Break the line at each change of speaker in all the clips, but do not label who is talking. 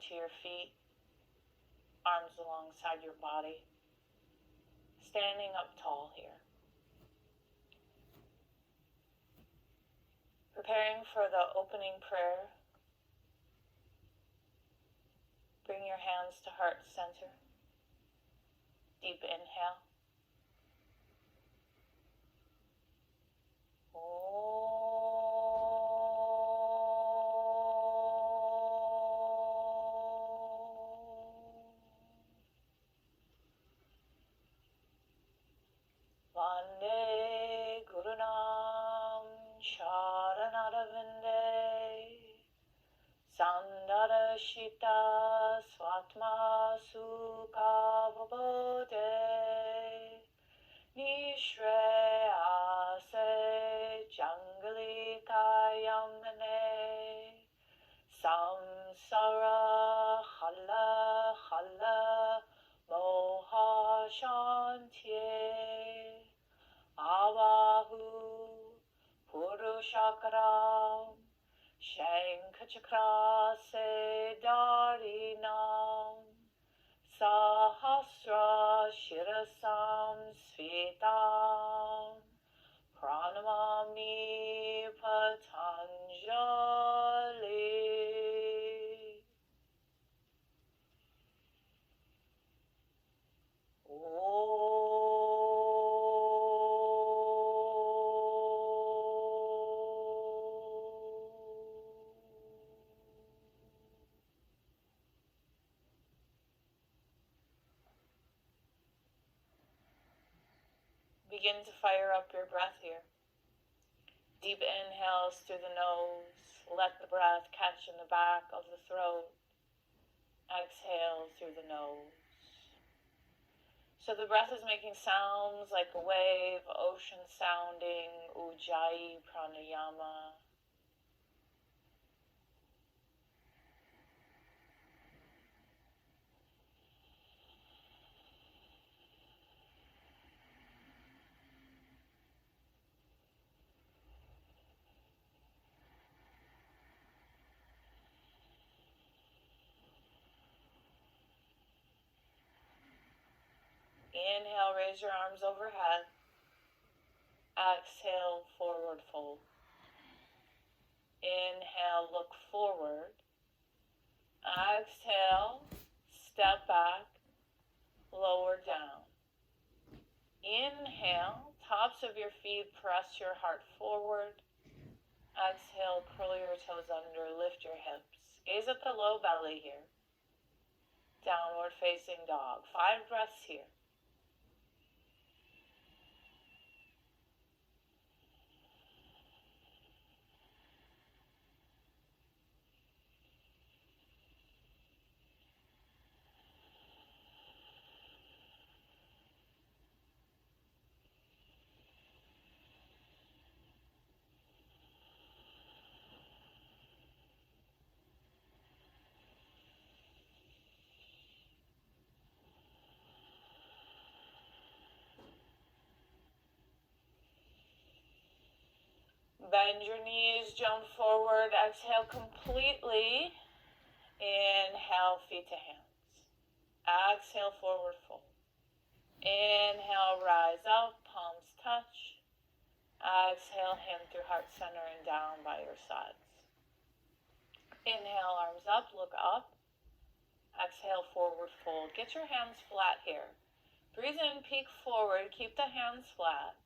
to your feet, arms alongside your body, standing up tall here. Preparing for the opening prayer, bring your hands to heart center. Deep inhale. Vande Gurunam Sharanadavinde Sandara Shita Swatma Sukha Vabode Nishreyase Jangali Kayamane Samsara Khala Khala Moha Shantiye Avahu Purushakaram Shankachakra Sedarinam Sahasra Shirasam Svitam Pranamami Patanjali. Begin to fire up your breath here. Deep inhales through the nose. Let the breath catch in the back of the throat. Exhale through the nose. So the breath is making sounds like a wave, ocean sounding, Ujjayi pranayama. Inhale, raise your arms overhead. Exhale, forward fold. Inhale, look forward. Exhale, step back, lower down. Inhale, tops of your feet, press your heart forward. Exhale, curl your toes under, lift your hips. Gaze at the low belly here. Downward facing dog. 5 breaths here. Bend your knees, jump forward, exhale completely. Inhale, feet to hands. Exhale, forward fold. Inhale, rise up, palms touch. Exhale, hand through heart center and down by your sides. Inhale, arms up, look up. Exhale, forward fold. Get your hands flat here. Breathe in, peek forward, keep the hands flat.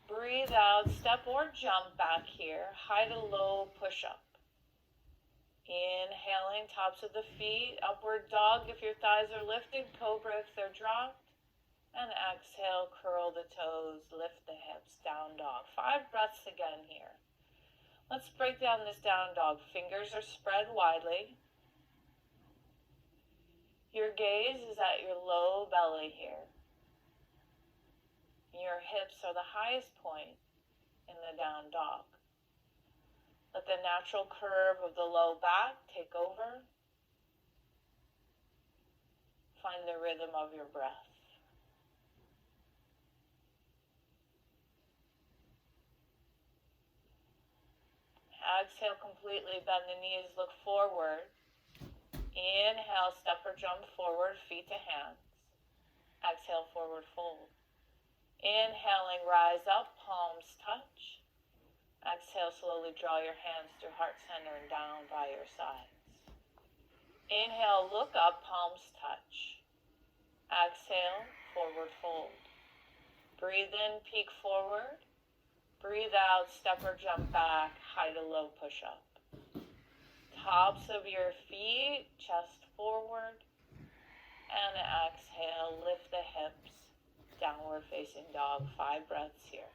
Breathe out, step or jump back here, high to low push-up. Inhaling, tops of the feet, upward dog if your thighs are lifted, cobra if they're dropped. And exhale, curl the toes, lift the hips, down dog. 5 breaths again here. Let's break down this down dog. Fingers are spread widely. Your gaze is at your low belly here. Your hips are the highest point in the down dog. Let the natural curve of the low back take over. Find the rhythm of your breath. Exhale completely, bend the knees, look forward. Inhale, step or jump forward, feet to hands. Exhale, forward fold. Inhaling, rise up, palms touch. Exhale, slowly draw your hands through heart center and down by your sides. Inhale, look up, palms touch. Exhale, forward fold. Breathe in, peek forward. Breathe out, step or jump back, high to low push-up. Tops of your feet, chest forward. And exhale, lift the hips, downward facing dog, 5 breaths here.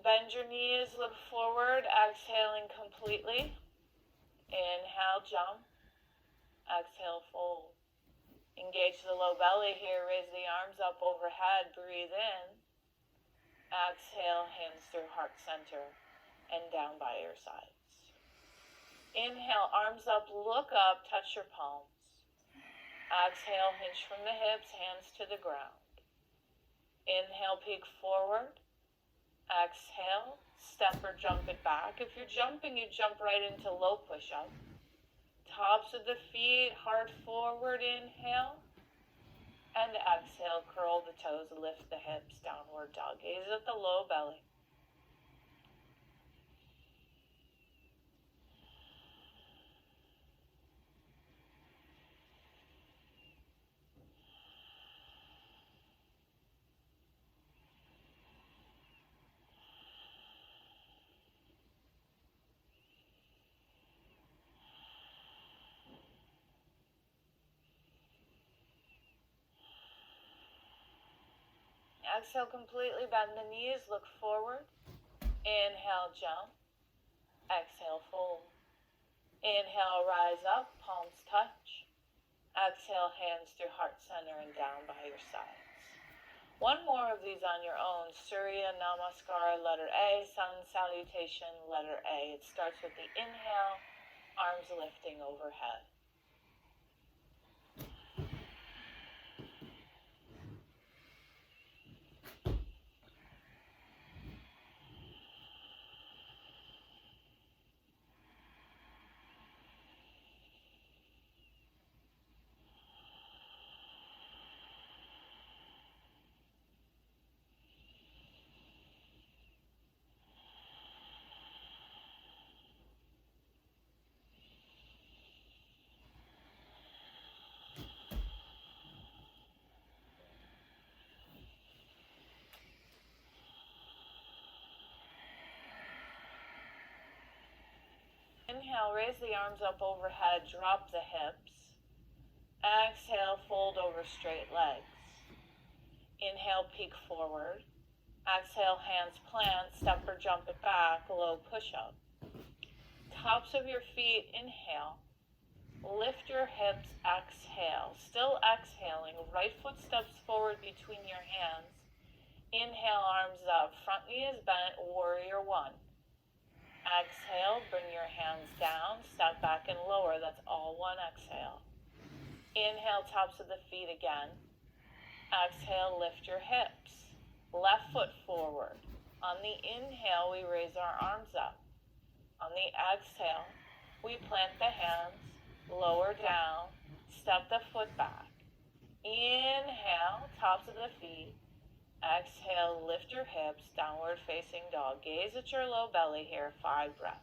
Bend your knees, look forward, exhaling completely. Inhale, jump. Exhale, fold. Engage the low belly here, raise the arms up overhead, breathe in. Exhale, hands through heart center and down by your sides. Inhale, arms up, look up, touch your palms. Exhale, hinge from the hips, hands to the ground. Inhale, peek forward. Exhale, step or jump it back. If you're jumping, you jump right into low push-up. Tops of the feet, heart forward, inhale. And exhale, curl the toes, lift the hips, downward dog. Gaze at the low belly. Exhale, completely bend the knees, look forward. Inhale, jump. Exhale, fold. Inhale, rise up, palms touch. Exhale, hands through heart center and down by your sides. One more of these on your own. Surya Namaskara, letter A, sun salutation, letter A. It starts with the inhale, arms lifting overhead. Inhale, raise the arms up overhead, drop the hips. Exhale, fold over straight legs. Inhale, peek forward. Exhale, hands plant, step or jump it back, low push-up. Tops of your feet, inhale. Lift your hips, exhale. Still exhaling, right foot steps forward between your hands. Inhale, arms up, front knee is bent, warrior one. Exhale, bring your hands down, step back and lower, that's all one exhale. Inhale, tops of the feet again. Exhale, lift your hips. Left foot forward. On the inhale, we raise our arms up. On the exhale, we plant the hands, lower down, step the foot back. Inhale, tops of the feet. Exhale, lift your hips, downward facing dog. Gaze at your low belly here, 5 breaths.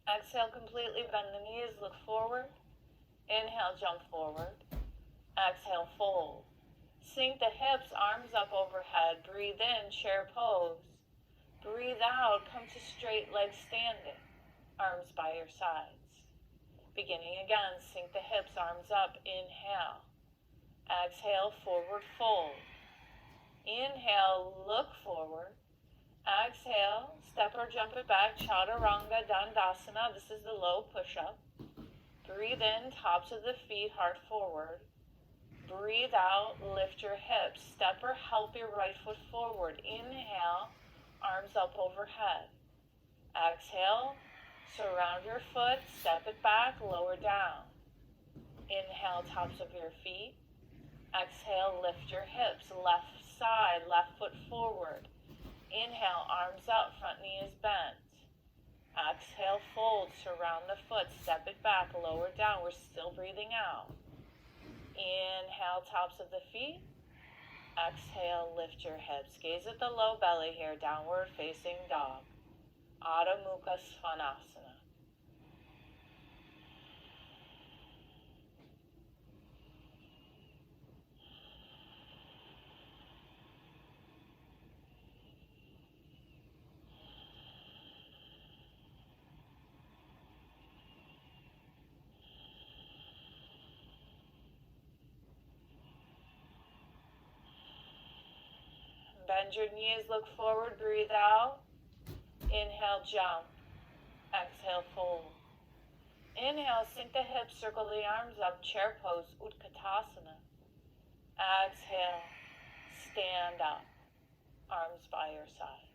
Exhale, completely bend the knees, look forward. Inhale, jump forward. Exhale, fold. Sink the hips, arms up overhead. Breathe in, chair pose. Breathe out, come to straight legs standing, arms by your sides. Beginning again, sink the hips, arms up, inhale. Exhale, forward fold. Inhale, look forward. Exhale, step or jump it back, Chaturanga Dandasana. This is the low push-up. Breathe in, tops of the feet, heart forward. Breathe out, lift your hips. Step or help your right foot forward. Inhale, arms up overhead. Exhale, surround your foot, step it back, lower down. Inhale, tops of your feet. Exhale, lift your hips, left side, left foot forward. Inhale, arms up, front knee is bent. Exhale, fold, surround the foot, step it back, lower down. We're still breathing out. Inhale, tops of the feet. Exhale, lift your hips. Gaze at the low belly here, downward facing dog. Adho Mukha Svanasana. Bend your knees, look forward, breathe out. Inhale, jump. Exhale, fold. Inhale, sink the hips, circle the arms up, chair pose, Utkatasana. Exhale, stand up, arms by your sides.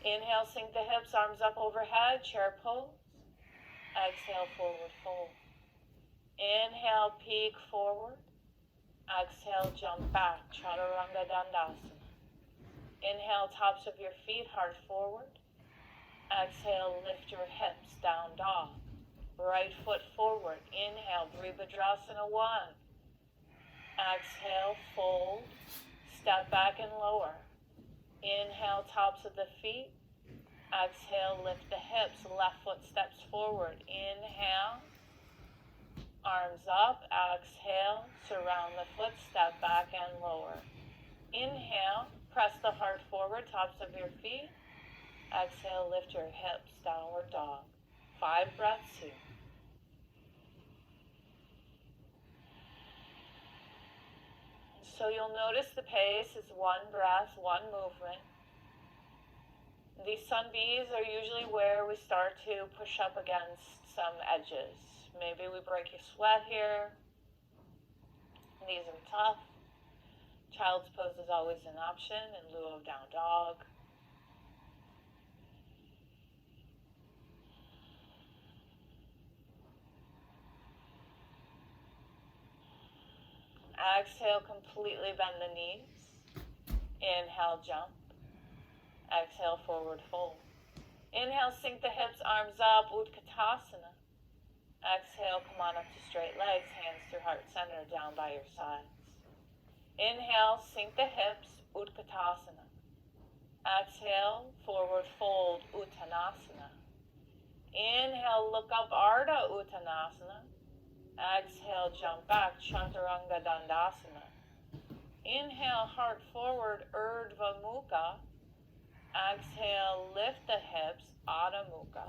Inhale, sink the hips, arms up overhead, chair pose. Exhale, forward fold. Inhale, peek forward. Exhale, jump back, Chaturanga Dandasana. Inhale, tops of your feet, heart forward. Exhale, lift your hips, down dog. Right foot forward. Inhale, Virabhadrasana 1. Exhale, fold. Step back and lower. Inhale, tops of the feet. Exhale, lift the hips, left foot steps forward. Inhale, arms up. Exhale, surround the foot, step back and lower. Inhale, press the heart forward, tops of your feet. Exhale, lift your hips, downward dog. 5 breaths here. So you'll notice the pace is 1 breath, 1 movement. These sun bees are usually where we start to push up against some edges. Maybe we break a sweat here. These are tough. Child's pose is always an option in lieu of down dog. Exhale, completely bend the knees. Inhale, jump. Exhale, forward fold. Inhale, sink the hips, arms up, Utkatasana. Exhale, come on up to straight legs, hands through heart center, down by your sides. Inhale, sink the hips, Utkatasana. Exhale, forward fold, Uttanasana. Inhale, look up, Ardha Uttanasana. Exhale, jump back, Chaturanga Dandasana. Inhale, heart forward, Urdhva Mukha. Exhale, lift the hips, Adho Mukha.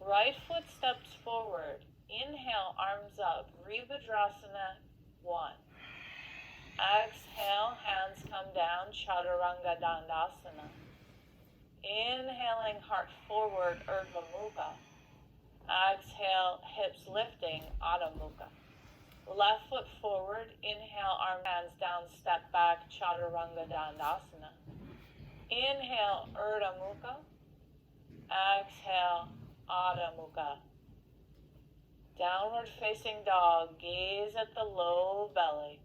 Right foot steps forward. Inhale, arms up, Virabhadrasana 1. Exhale, hands come down, Chaturanga Dandasana. Inhaling, heart forward, Urdhva Mukha. Exhale, hips lifting, Adho Mukha. Left foot forward. Inhale, arm hands down, step back, Chaturanga Dandasana. Inhale, Urdhva Mukha. Exhale, Adho Mukha. Downward facing dog. Gaze at the low belly.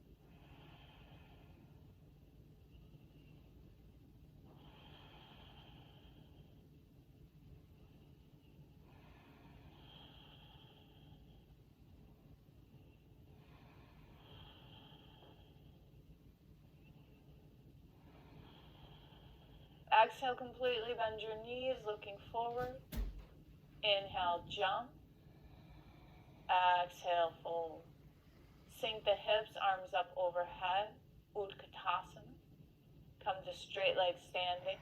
Exhale, completely bend your knees, looking forward. Inhale, jump. Exhale, fold. Sink the hips, arms up overhead, Utkatasana. Come to straight leg standing,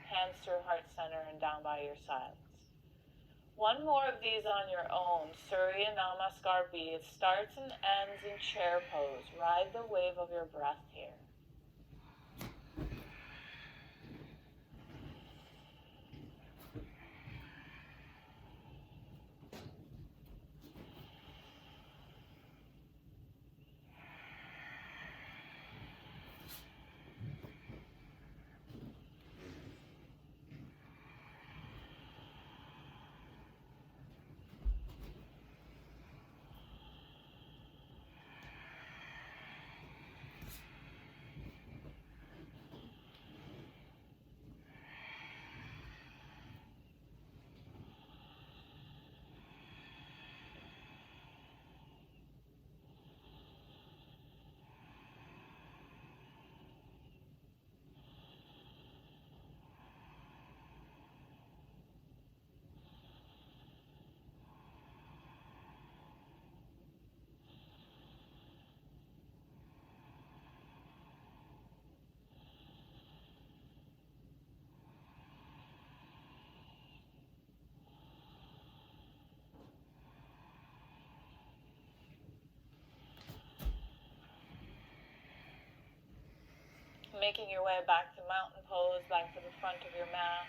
hands through heart center and down by your sides. One more of these on your own. Surya Namaskar B. It starts and ends in chair pose. Ride the wave of your breath here. Making your way back to mountain pose, back to the front of your mat.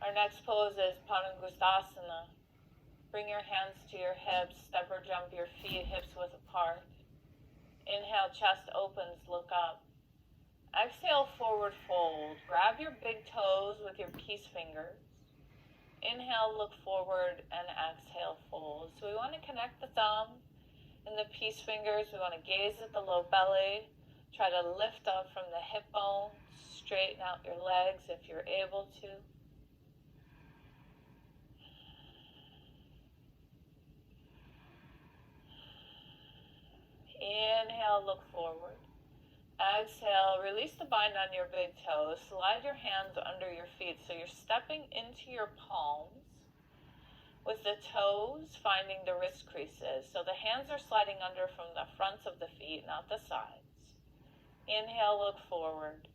Our next pose is Padangusthasana. Bring your hands to your hips, step or jump your feet hips width apart. Inhale, chest opens, look up. Exhale, forward fold. Grab your big toes with your peace fingers. Inhale, look forward, and exhale, fold. So we want to connect the thumb and the peace fingers. We want to gaze at the low belly. Try to lift up from the hip bones. Straighten out your legs if you're able to. Inhale, look forward. Exhale, release the bind on your big toes. Slide your hands under your feet so you're stepping into your palms with the toes finding the wrist creases. So the hands are sliding under from the fronts of the feet, not the sides. Inhale, look forward,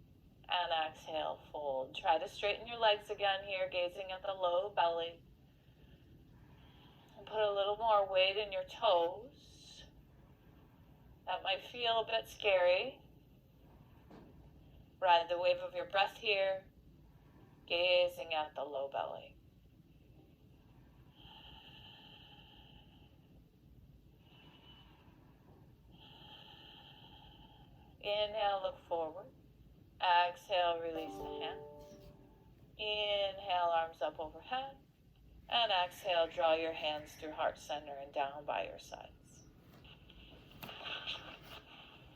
and exhale, fold. Try to straighten your legs again here, gazing at the low belly. And put a little more weight in your toes. That might feel a bit scary. Ride the wave of your breath here, gazing at the low belly. Inhale, look forward. Exhale, release the hands. Inhale, arms up overhead. And exhale, draw your hands through heart center and down by your sides.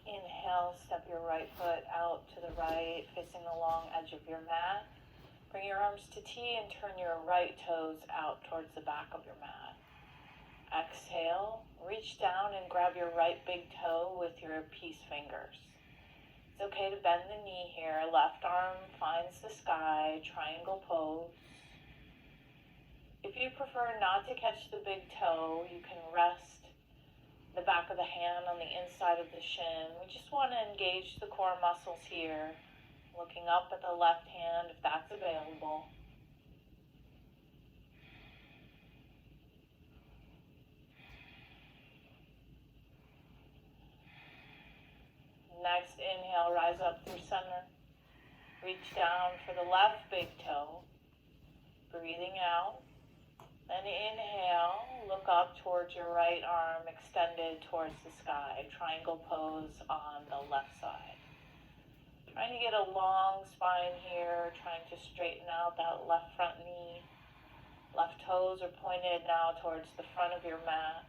Inhale, step your right foot out to the right, facing the long edge of your mat. Bring your arms to T and turn your right toes out towards the back of your mat. Exhale, reach down and grab your right big toe with your peace fingers. It's okay to bend the knee here. Left arm finds the sky, triangle pose. If you prefer not to catch the big toe, you can rest the back of the hand on the inside of the shin. We just want to engage the core muscles here, looking up at the left hand if that's available. Next, inhale, rise up through center. Reach down for the left big toe. Breathing out. Then inhale, look up towards your right arm extended towards the sky. Triangle pose on the left side. Trying to get a long spine here, trying to straighten out that left front knee. Left toes are pointed now towards the front of your mat.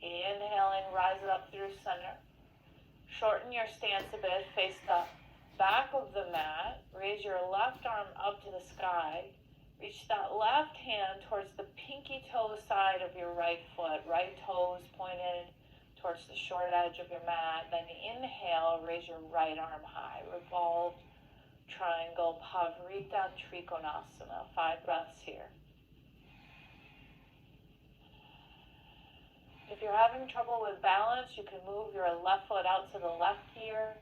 Inhaling, rise up through center. Shorten your stance a bit, face the back of the mat. Raise your left arm up to the sky. Reach that left hand towards the pinky toe side of your right foot. Right toes pointed towards the short edge of your mat. Then inhale, raise your right arm high. Revolved triangle, Pavrita Trikonasana. 5 breaths here. If you're having trouble with balance, you can move your left foot out to the left here.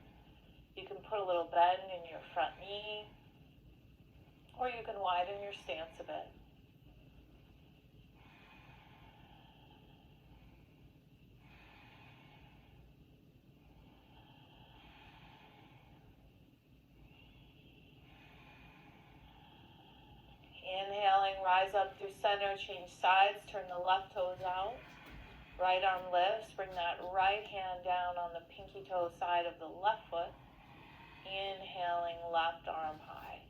You can put a little bend in your front knee, or you can widen your stance a bit. Inhaling, rise up through center, change sides, turn the left toes out. Right arm lifts, bring that right hand down on the pinky toe side of the left foot. Inhaling, left arm high.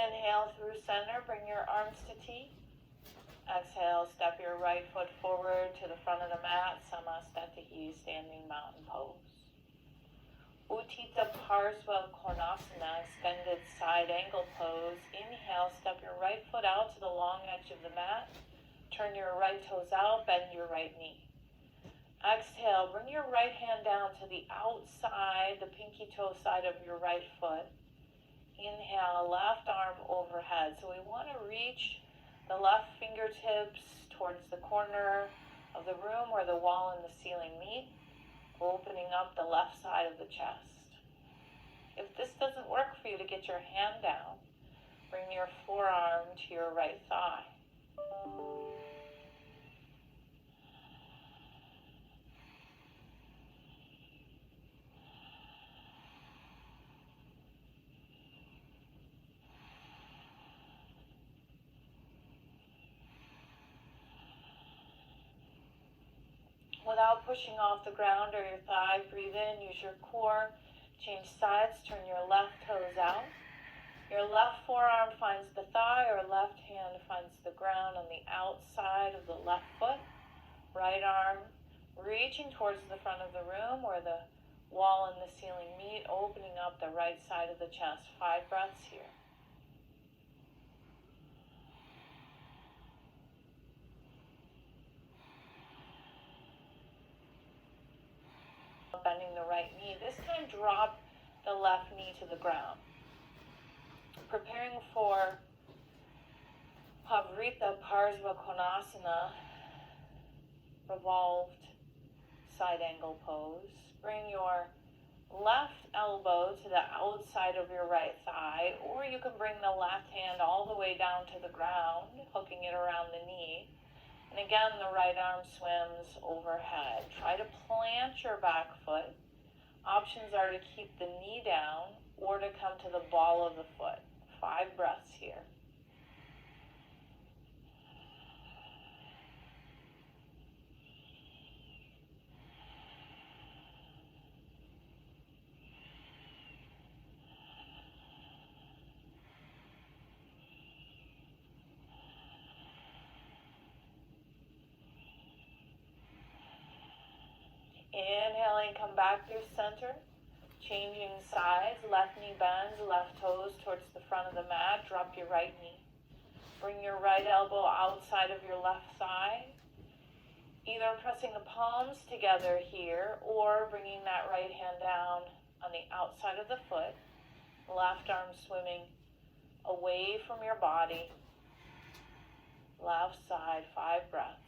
Inhale through center, bring your arms to T. Exhale, step your right foot forward to the front of the mat, Samastatihi, standing mountain pose. Uttita Parsva Konasana, extended side angle pose. Inhale, step your right foot out to the long edge of the mat. Turn your right toes out, bend your right knee. Exhale, bring your right hand down to the outside, the pinky toe side of your right foot. Inhale, left arm overhead. So we want to reach the left fingertips towards the corner of the room where the wall and the ceiling meet, opening up the left side of the chest. If this doesn't work for you to get your hand down, bring your forearm to your right thigh. Without pushing off the ground or your thigh, breathe in, use your core, change sides, turn your left toes out. Your left forearm finds the thigh or left hand finds the ground on the outside of the left foot. Right arm reaching towards the front of the room where the wall and the ceiling meet, opening up the right side of the chest. 5 breaths here. Bending the right knee. This time drop the left knee to the ground. Preparing for Pavrita Parsva Konasana, revolved side angle pose. Bring your left elbow to the outside of your right thigh, or you can bring the left hand all the way down to the ground, hooking it around the knee. And again, the right arm swims overhead. Try to plant your back foot. Options are to keep the knee down or to come to the ball of the foot. 5 breaths here. Inhaling, come back through center. Changing sides, left knee bends, left toes towards the front of the mat. Drop your right knee. Bring your right elbow outside of your left thigh. Either pressing the palms together here or bringing that right hand down on the outside of the foot. Left arm swimming away from your body. Left side, 5 breaths.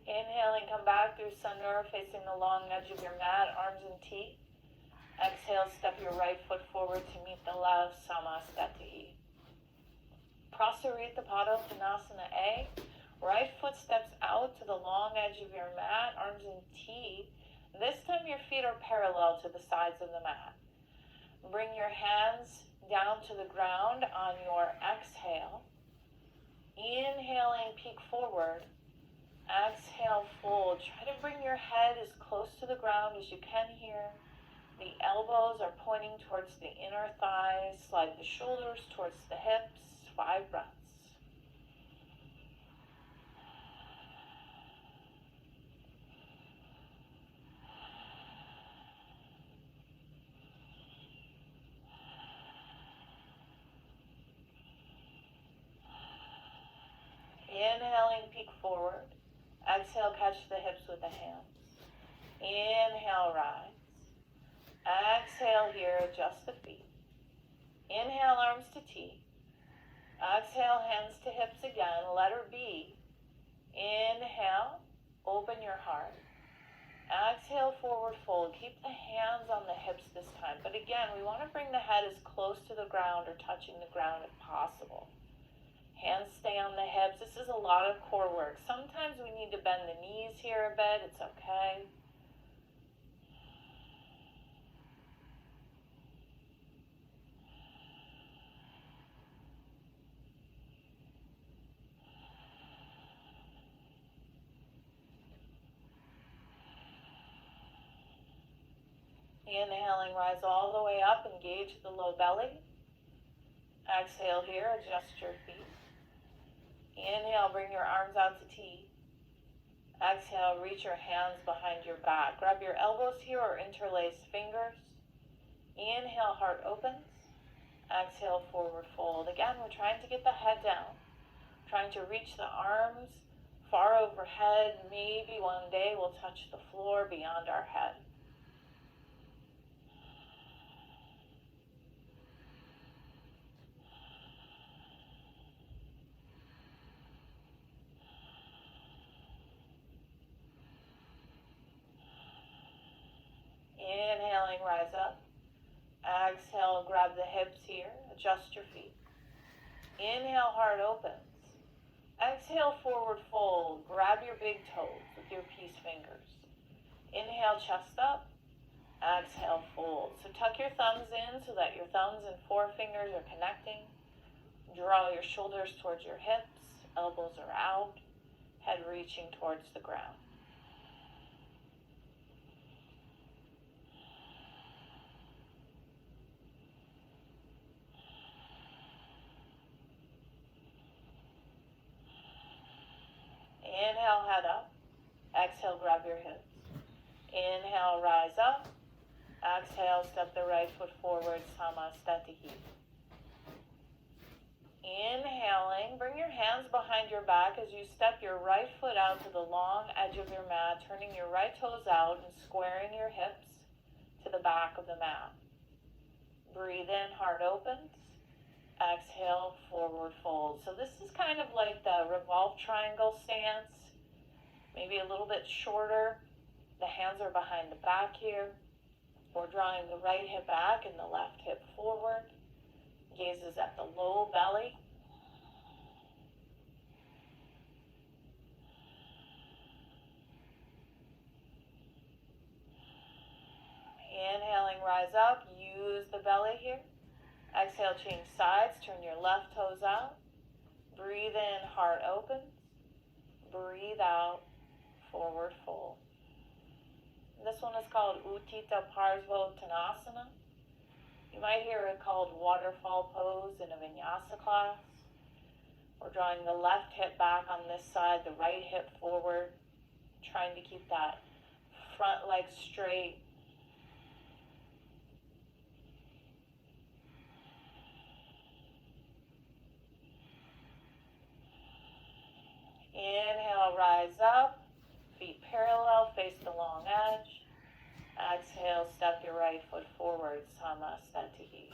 Inhaling, come back through center, facing the long edge of your mat, arms in T. Exhale, step your right foot forward to meet the left, Samastatihi. Prasarita Padottanasana A. Right foot steps out to the long edge of your mat, arms in T. This time your feet are parallel to the sides of the mat. Bring your hands down to the ground on your exhale. Inhaling, peek forward. Exhale, fold. Try to bring your head as close to the ground as you can here. The elbows are pointing towards the inner thighs. Slide the shoulders towards the hips. 5 breaths. Inhaling, peek forward. Exhale, catch the hips with the hands. Inhale, rise. Exhale here, adjust the feet. Inhale, arms to T. Exhale, hands to hips again, letter B. Inhale, open your heart. Exhale, forward fold. Keep the hands on the hips this time. But again, we want to bring the head as close to the ground or touching the ground if possible. Hands stay on the hips. This is a lot of core work. Sometimes we need to bend the knees here a bit. It's okay. Inhaling, rise all the way up, engage the low belly. Exhale here, adjust your feet. Inhale, bring your arms out to T. Exhale, reach your hands behind your back. Grab your elbows here or interlace fingers. Inhale, heart opens. Exhale, forward fold. Again, we're trying to get the head down. Trying to reach the arms far overhead. Maybe one day we'll touch the floor beyond our head. Inhaling, rise up. Exhale, grab the hips here. Adjust your feet. Inhale, heart opens. Exhale, forward fold. Grab your big toes with your peace fingers. Inhale, chest up. Exhale, fold. So tuck your thumbs in so that your thumbs and forefingers are connecting. Draw your shoulders towards your hips. Elbows are out. Head reaching towards the ground. Inhale, head up. Exhale, grab your hips. Inhale, rise up. Exhale, step the right foot forward, Samastatihi. Inhaling, bring your hands behind your back as you step your right foot out to the long edge of your mat, turning your right toes out and squaring your hips to the back of the mat. Breathe in, heart opens. Exhale, forward fold. So this is kind of like the revolve triangle stance, maybe a little bit shorter. The hands are behind the back here. We're drawing the right hip back and the left hip forward. Gaze is at the low belly. Inhaling, rise up. Use the belly here. Exhale, change sides. Turn your left toes out. Breathe in, heart opens. Breathe out, forward fold. This one is called Utthita Parsvottanasana. You might hear it called waterfall pose in a vinyasa class. We're drawing the left hip back on this side, the right hip forward, trying to keep that front leg straight. Inhale, rise up, feet parallel, face the long edge. Exhale, step your right foot forward, Samastatihi.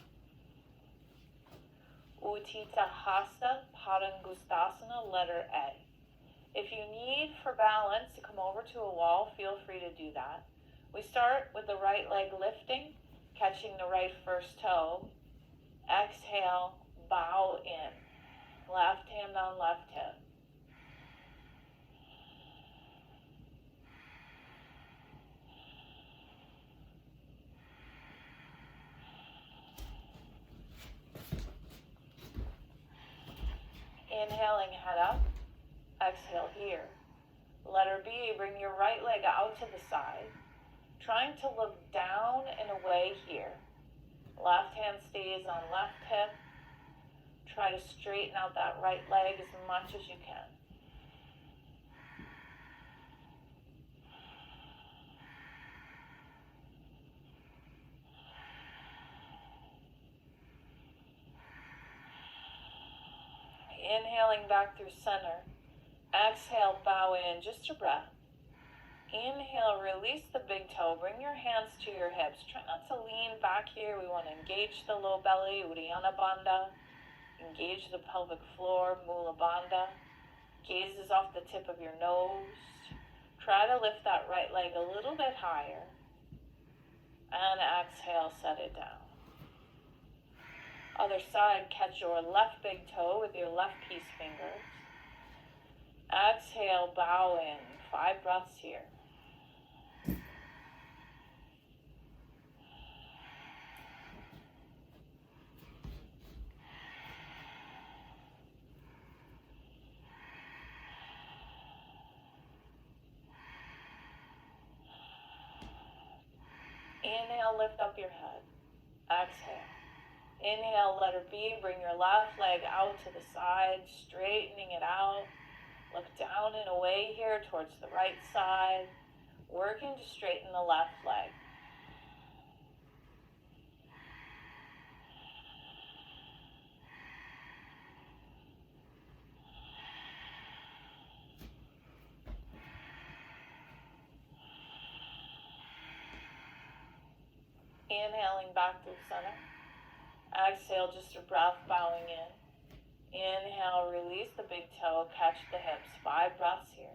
Utthita Hasta Padangustasana, letter A. If you need for balance to come over to a wall, feel free to do that. We start with the right leg lifting, catching the right first toe. Exhale, bow in. Left hand on left hip. Inhaling, head up. Exhale here. Letter B, bring your right leg out to the side, trying to look down and away here. Left hand stays on left hip. Try to straighten out that right leg as much as you can. Inhaling back through center. Exhale, bow in, just a breath. Inhale, release the big toe. Bring your hands to your hips. Try not to lean back here. We want to engage the low belly, Uddiyana Bandha. Engage the pelvic floor, Mula Bandha. Gaze is off the tip of your nose. Try to lift that right leg a little bit higher. And exhale, set it down. Other side, catch your left big toe with your left peace fingers. Exhale, bow in. 5 breaths here. Inhale, lift up your head. Exhale. Inhale, letter B, bring your left leg out to the side, straightening it out. Look down and away here towards the right side, working to straighten the left leg. Inhaling back through center. Exhale, just a breath, bowing in. Inhale, release the big toe, catch the hips. 5 breaths here.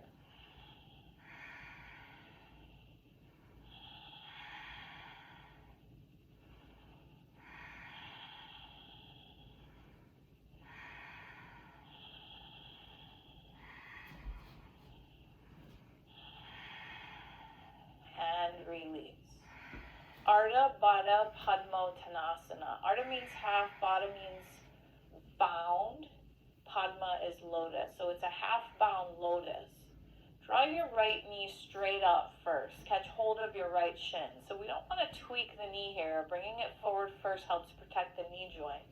And release. Ardha Baddha Padmottanasana. Ardha means half, Baddha means bound, Padma is lotus. So it's a half bound lotus. Draw your right knee straight up first. Catch hold of your right shin. So we don't want to tweak the knee here. Bringing it forward first helps protect the knee joint.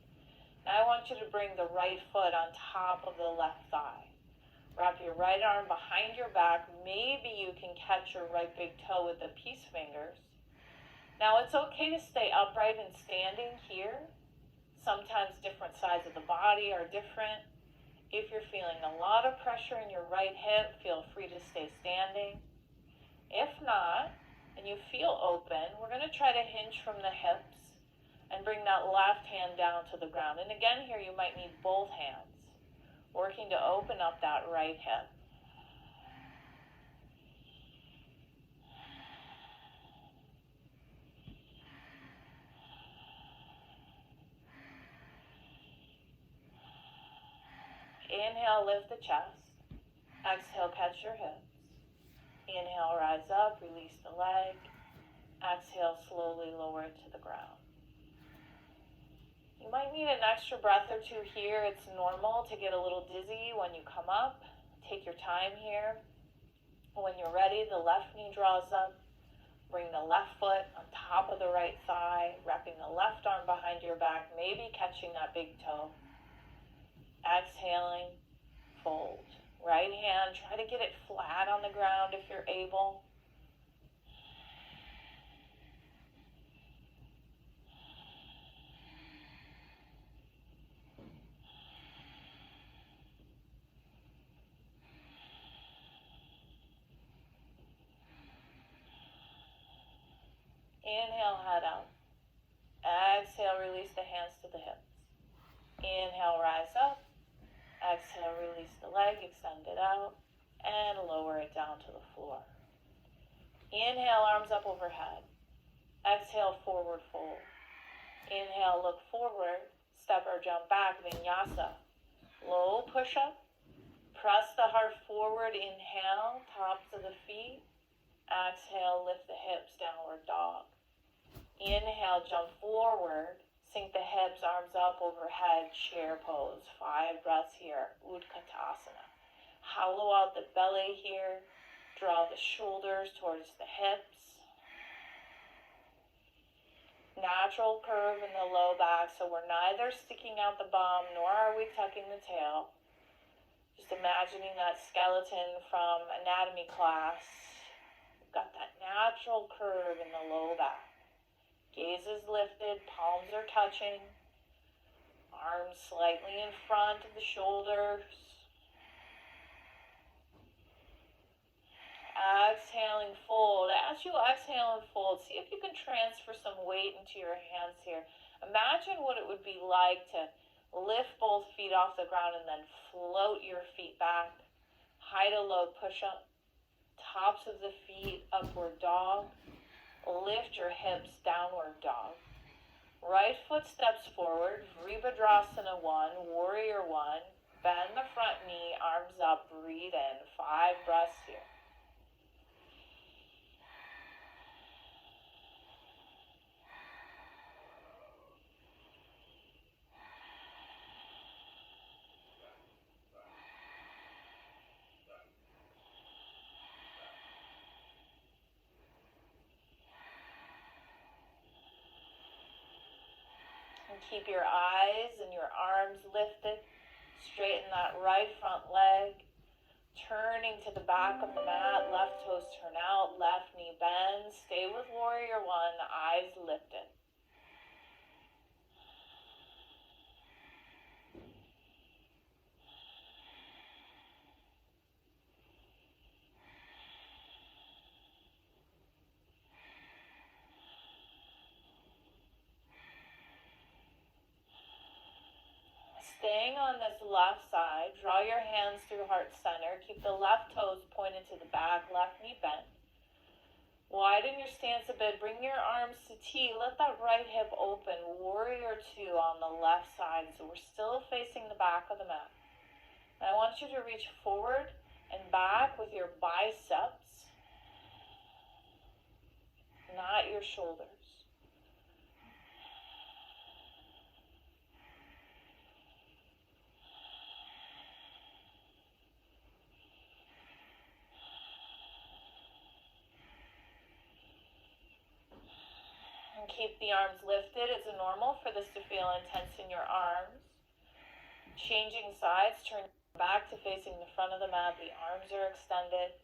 Now I want you to bring the right foot on top of the left thigh. Wrap your right arm behind your back. Maybe you can catch your right big toe with the peace fingers. Now it's okay to stay upright and standing here. Sometimes different sides of the body are different. If you're feeling a lot of pressure in your right hip, feel free to stay standing. If not, and you feel open, we're going to try to hinge from the hips and bring that left hand down to the ground. And again here, you might need both hands, working to open up that right hip. Inhale, lift the chest. Exhale, catch your hips. Inhale, rise up, release the leg. Exhale, slowly lower it to the ground. You might need an extra breath or two here. It's normal to get a little dizzy when you come up. Take your time here. When you're ready, the left knee draws up. Bring the left foot on top of the right thigh, wrapping the left arm behind your back, maybe catching that big toe. Exhaling, fold. Right hand, try to get it flat on the ground if you're able. Inhale, head out. Exhale, release the hands to the hips. Inhale, rise up. Exhale, release the leg, extend it out, and lower it down to the floor. Inhale, arms up overhead. Exhale, forward fold. Inhale, look forward, step or jump back, vinyasa. Low push-up. Press the heart forward, inhale, tops of the feet. Exhale, lift the hips, downward dog. Inhale, jump forward, Sink the hips, arms up overhead, chair pose. 5 breaths here, Utkatasana. Hollow out the belly here. Draw the shoulders towards the hips. Natural curve in the low back, so we're neither sticking out the bum nor are we tucking the tail. Just imagining that skeleton from anatomy class. We've got that natural curve in the low back. Gaze is lifted, palms are touching. Arms slightly in front of the shoulders. Exhaling, fold. As you exhale and fold, see if you can transfer some weight into your hands here. Imagine what it would be like to lift both feet off the ground and then float your feet back. High to low push-up. Tops of the feet, upward dog. Lift your hips, downward dog. Right foot steps forward, Vribhadrasana 1, Warrior 1. Bend the front knee, arms up, breathe in. 5 breaths here. And keep your eyes and your arms lifted. Straighten that right front leg. Turning to the back of the mat. Left toes turn out. Left knee bends. Stay with Warrior 1. Eyes lifted. Staying on this left side, draw your hands through heart center. Keep the left toes pointed to the back, left knee bent. Widen your stance a bit. Bring your arms to T. Let that right hip open. Warrior 2 on the left side. So we're still facing the back of the mat. And I want you to reach forward and back with your biceps, not your shoulders. Keep the arms lifted. It's normal for this to feel intense in your arms. Changing sides, turn back to facing the front of the mat. The arms are extended.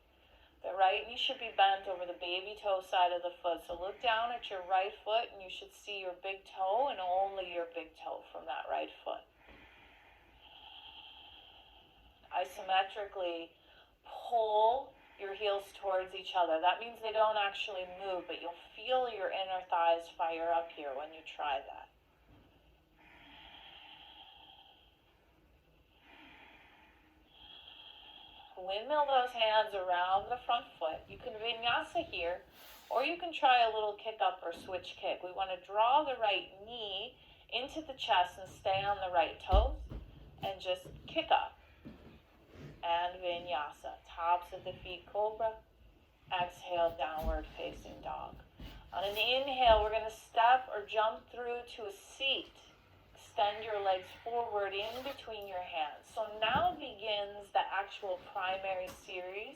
The right knee should be bent over the baby toe side of the foot. So look down at your right foot and you should see your big toe and only your big toe from that right foot. Isometrically pull your heels towards each other. That means they don't actually move, but you'll feel your inner thighs fire up here when you try that. Windmill those hands around the front foot. You can vinyasa here, or you can try a little kick up or switch kick. We want to draw the right knee into the chest and stay on the right toes and just kick up. And vinyasa. Tops of the feet, cobra. Exhale, downward facing dog. On an inhale, we're going to step or jump through to a seat. Extend your legs forward in between your hands. So now begins the actual primary series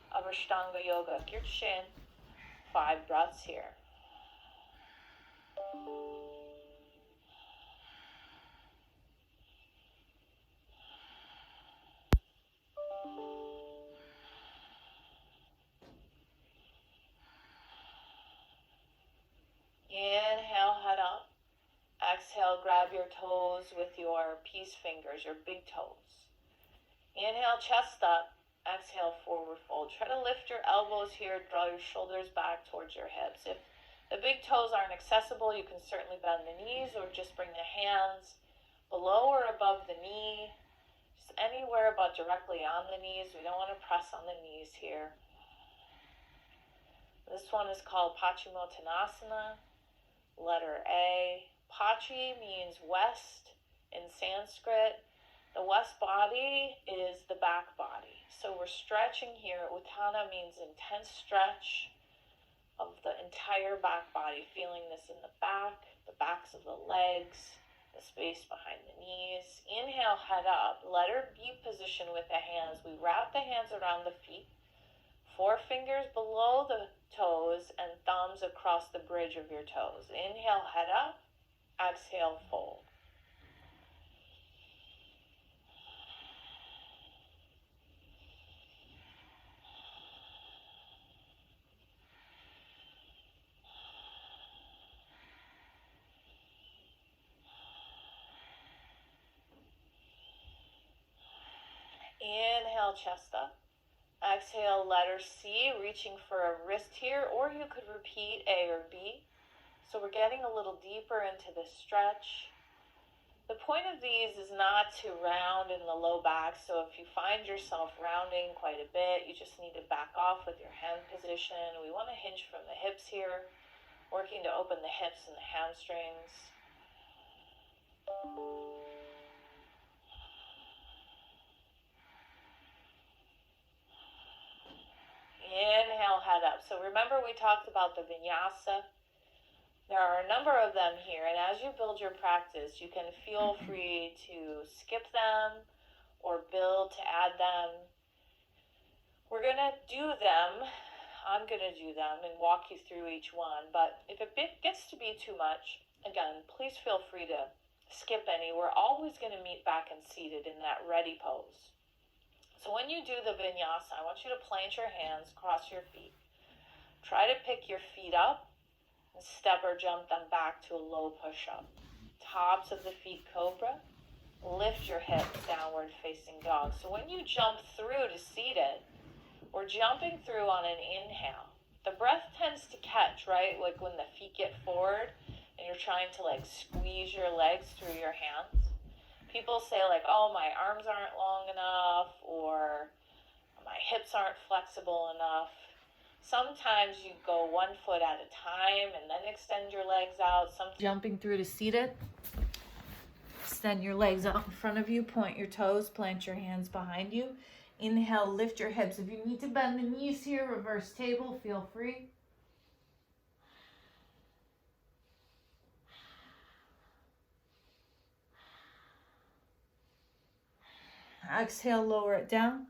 of Ashtanga Yoga. Your chin. 5 breaths here. Inhale, head up. Exhale, grab your toes with your peace fingers, your big toes. Inhale, chest up. Exhale, forward fold. Try to lift your elbows here. Draw your shoulders back towards your hips. If the big toes aren't accessible, you can certainly bend the knees or just bring the hands below or above the knee. Just anywhere but directly on the knees. We don't want to press on the knees here. This one is called Paschimottanasana. Letter A. Pachi means west in Sanskrit. The west body is the back body. So we're stretching here. Uttana means intense stretch of the entire back body, feeling this in the backs of the legs, the space behind the knees. Inhale, head up. Let her be positioned with the hands. We wrap the hands around the feet, 4 fingers below the toes and thumbs across the bridge of your toes. Inhale, head up. Exhale, fold. Inhale, chest up. Exhale, letter C, reaching for a wrist here, or you could repeat A or B. So we're getting a little deeper into this stretch. The point of these is not to round in the low back, so if you find yourself rounding quite a bit, you just need to back off with your hand position. We want to hinge from the hips here, working to open the hips and the hamstrings. Inhale, head up. So remember we talked about the vinyasa. There are a number of them here, and as you build your practice, you can feel free to skip them or build to add them. We're going to do them. I'm going to do them and walk you through each one, but if it gets to be too much, again, please feel free to skip any. We're always going to meet back and seated in that ready pose. So when you do the vinyasa, I want you to plant your hands, cross your feet. Try to pick your feet up and step or jump them back to a low push-up. Tops of the feet, cobra. Lift your hips, downward facing dog. So when you jump through to seated, we're jumping through on an inhale. The breath tends to catch, right? Like when the feet get forward and you're trying to like squeeze your legs through your hands. People say like, oh, my arms aren't long enough, or my hips aren't flexible enough. Sometimes you go 1 foot at a time and then extend your legs out. Jumping through to seated. Extend your legs out in front of you, point your toes, plant your hands behind you. Inhale, lift your hips. If you need to bend the knees here, reverse table, feel free. Exhale, lower it down.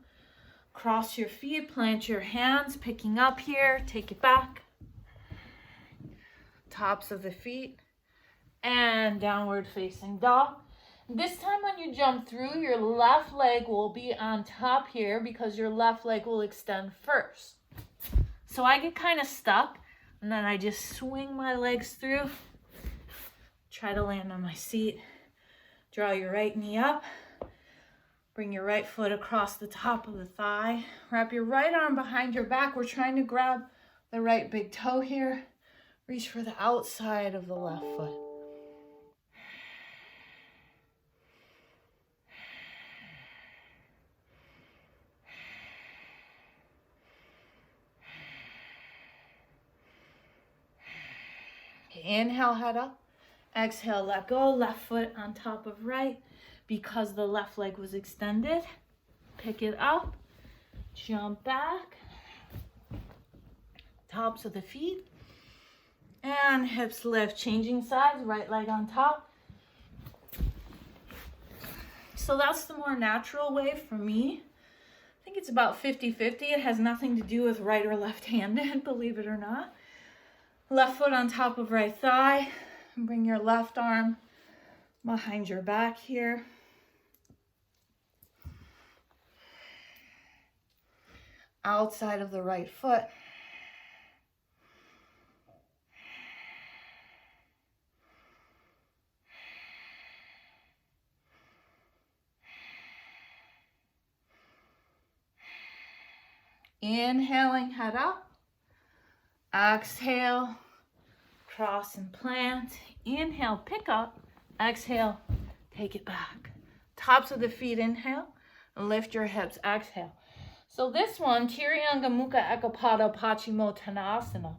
Cross your feet, plant your hands, picking up here, take it back. Tops of the feet. And downward facing dog. This time when you jump through, your left leg will be on top here because your left leg will extend first. So I get kind of stuck and then I just swing my legs through. Try to land on my seat. Draw your right knee up. Bring your right foot across the top of the thigh. Wrap your right arm behind your back. We're trying to grab the right big toe here. Reach for the outside of the left foot. Okay, inhale, head up. Exhale, let go. Left foot on top of right. Because the left leg was extended, pick it up, jump back, tops of the feet, and hips lift, changing sides, right leg on top. So that's the more natural way for me. I think it's about 50-50. It has nothing to do with right or left-handed, believe it or not. Left foot on top of right thigh, and bring your left arm behind your back here. Outside of the right foot. Inhaling, head up. Exhale, cross and plant. Inhale, pick up. Exhale, take it back. Tops of the feet, inhale. Lift your hips, exhale. So this one, Tiryanga Mukha Ekapada Paschimottanasana.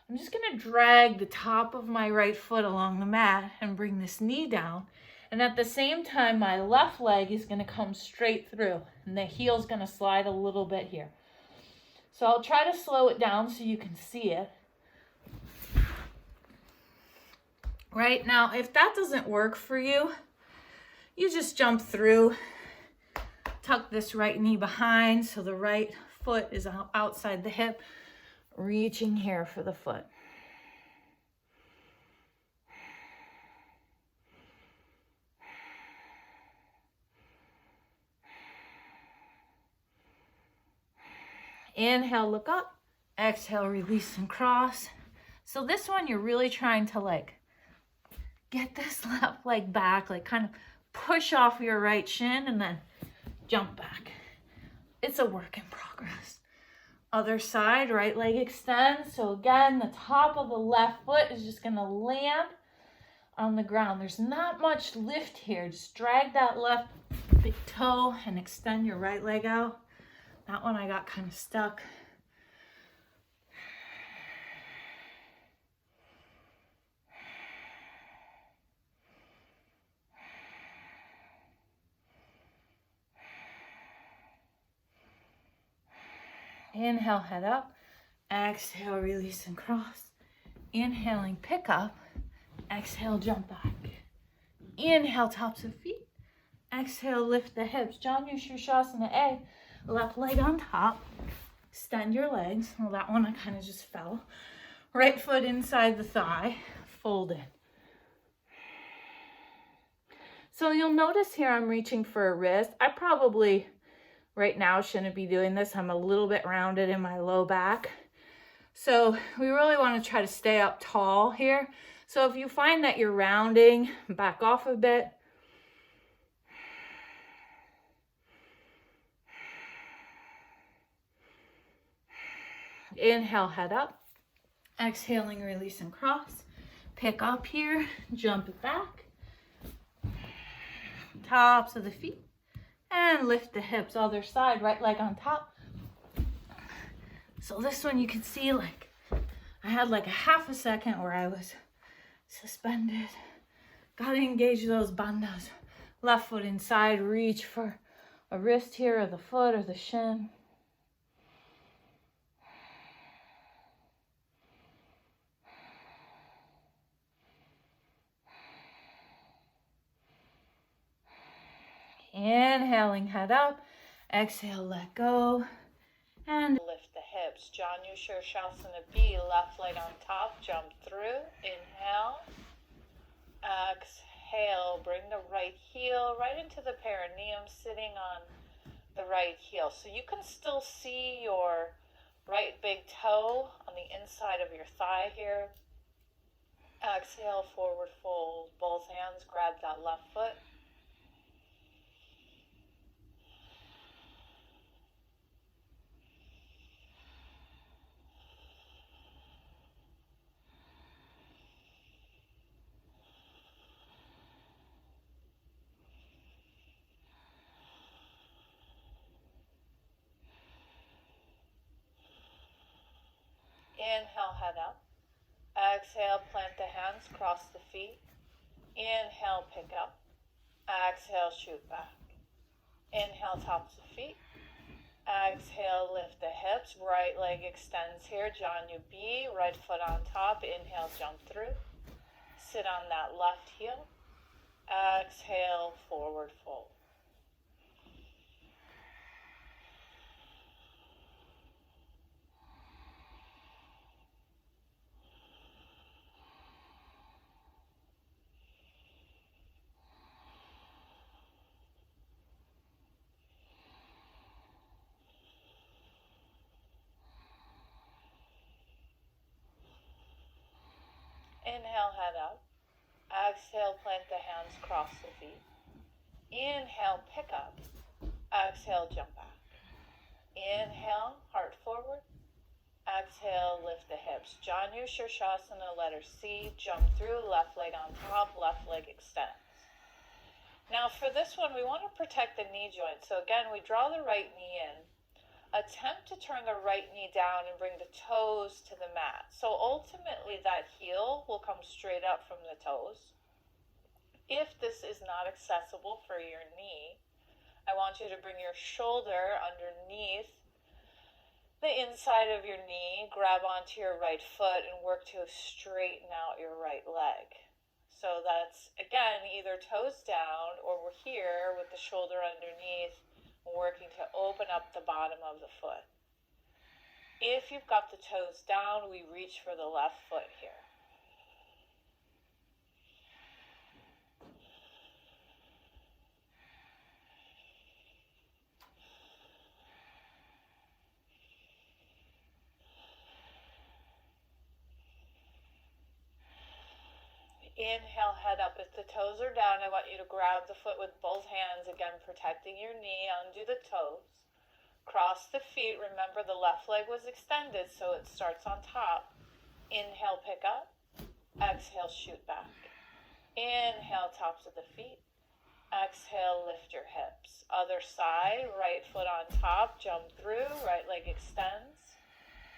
I'm just going to drag the top of my right foot along the mat and bring this knee down. And at the same time, my left leg is going to come straight through. And the heel's going to slide a little bit here. So I'll try to slow it down so you can see it. Right now, if that doesn't work for you, you just jump through, tuck this right knee behind so the right foot is outside the hip, reaching here for the foot. Inhale, look up. Exhale, release and cross. So this one, you're really trying to like get this left leg back, like kind of push off your right shin and then jump back. It's a work in progress. Other side, right leg extends. So again, the top of the left foot is just gonna land on the ground. There's not much lift here. Just drag that left big toe and extend your right leg out. That one I got kind of stuck. Inhale, head up. Exhale, release and cross. Inhaling, pick up. Exhale, jump back. Inhale, tops of feet. Exhale, lift the hips. Janu Shirshasana A. Left leg on top. Extend your legs. Well, that one I kind of just fell. Right foot inside the thigh. Fold in. So you'll notice here I'm reaching for a wrist. I probably right now shouldn't be doing this. I'm a little bit rounded in my low back. So we really want to try to stay up tall here. So if you find that you're rounding, back off a bit. Inhale, head up. Exhaling, release and cross. Pick up here, jump it back. Tops of the feet. And lift the hips, other side, right leg on top. So this one you can see like, I had like a half a second where I was suspended. Gotta engage those bandhas. Left foot inside, reach for a wrist here or the foot or the shin. Inhaling, head up. Exhale, let go. And lift the hips. Janu Shirshasana B, left leg on top, jump through. Inhale. Exhale, bring the right heel right into the perineum, sitting on the right heel. So you can still see your right big toe on the inside of your thigh here. Exhale, forward fold. Both hands grab that left foot. Inhale, head up. Exhale, plant the hands, cross the feet. Inhale, pick up. Exhale, shoot back. Inhale, tops of feet. Exhale, lift the hips. Right leg extends here. Janu B, right foot on top. Inhale, jump through. Sit on that left heel. Exhale, forward fold. Inhale, head up. Exhale, plant the hands, cross the feet. Inhale, pick up. Exhale, jump back. Inhale, heart forward. Exhale, lift the hips. Janu Shirshasana, letter C, jump through, left leg on top, left leg extends. Now for this one, we want to protect the knee joint. So again, we draw the right knee in. Attempt to turn the right knee down and bring the toes to the mat. So ultimately that heel will come straight up from the toes. If this is not accessible for your knee, I want you to bring your shoulder underneath the inside of your knee, grab onto your right foot and work to straighten out your right leg. So that's, again, either toes down or we're here with the shoulder underneath, working to open up the bottom of the foot. If you've got the toes down, we reach for the left foot here. Inhale, head up. If the toes are down, I want you to grab the foot with both hands, again protecting your knee, undo the toes. Cross the feet. Remember the left leg was extended, so it starts on top. Inhale, pick up. Exhale, shoot back. Inhale, tops of the feet. Exhale, lift your hips. Other side, right foot on top, jump through, right leg extends.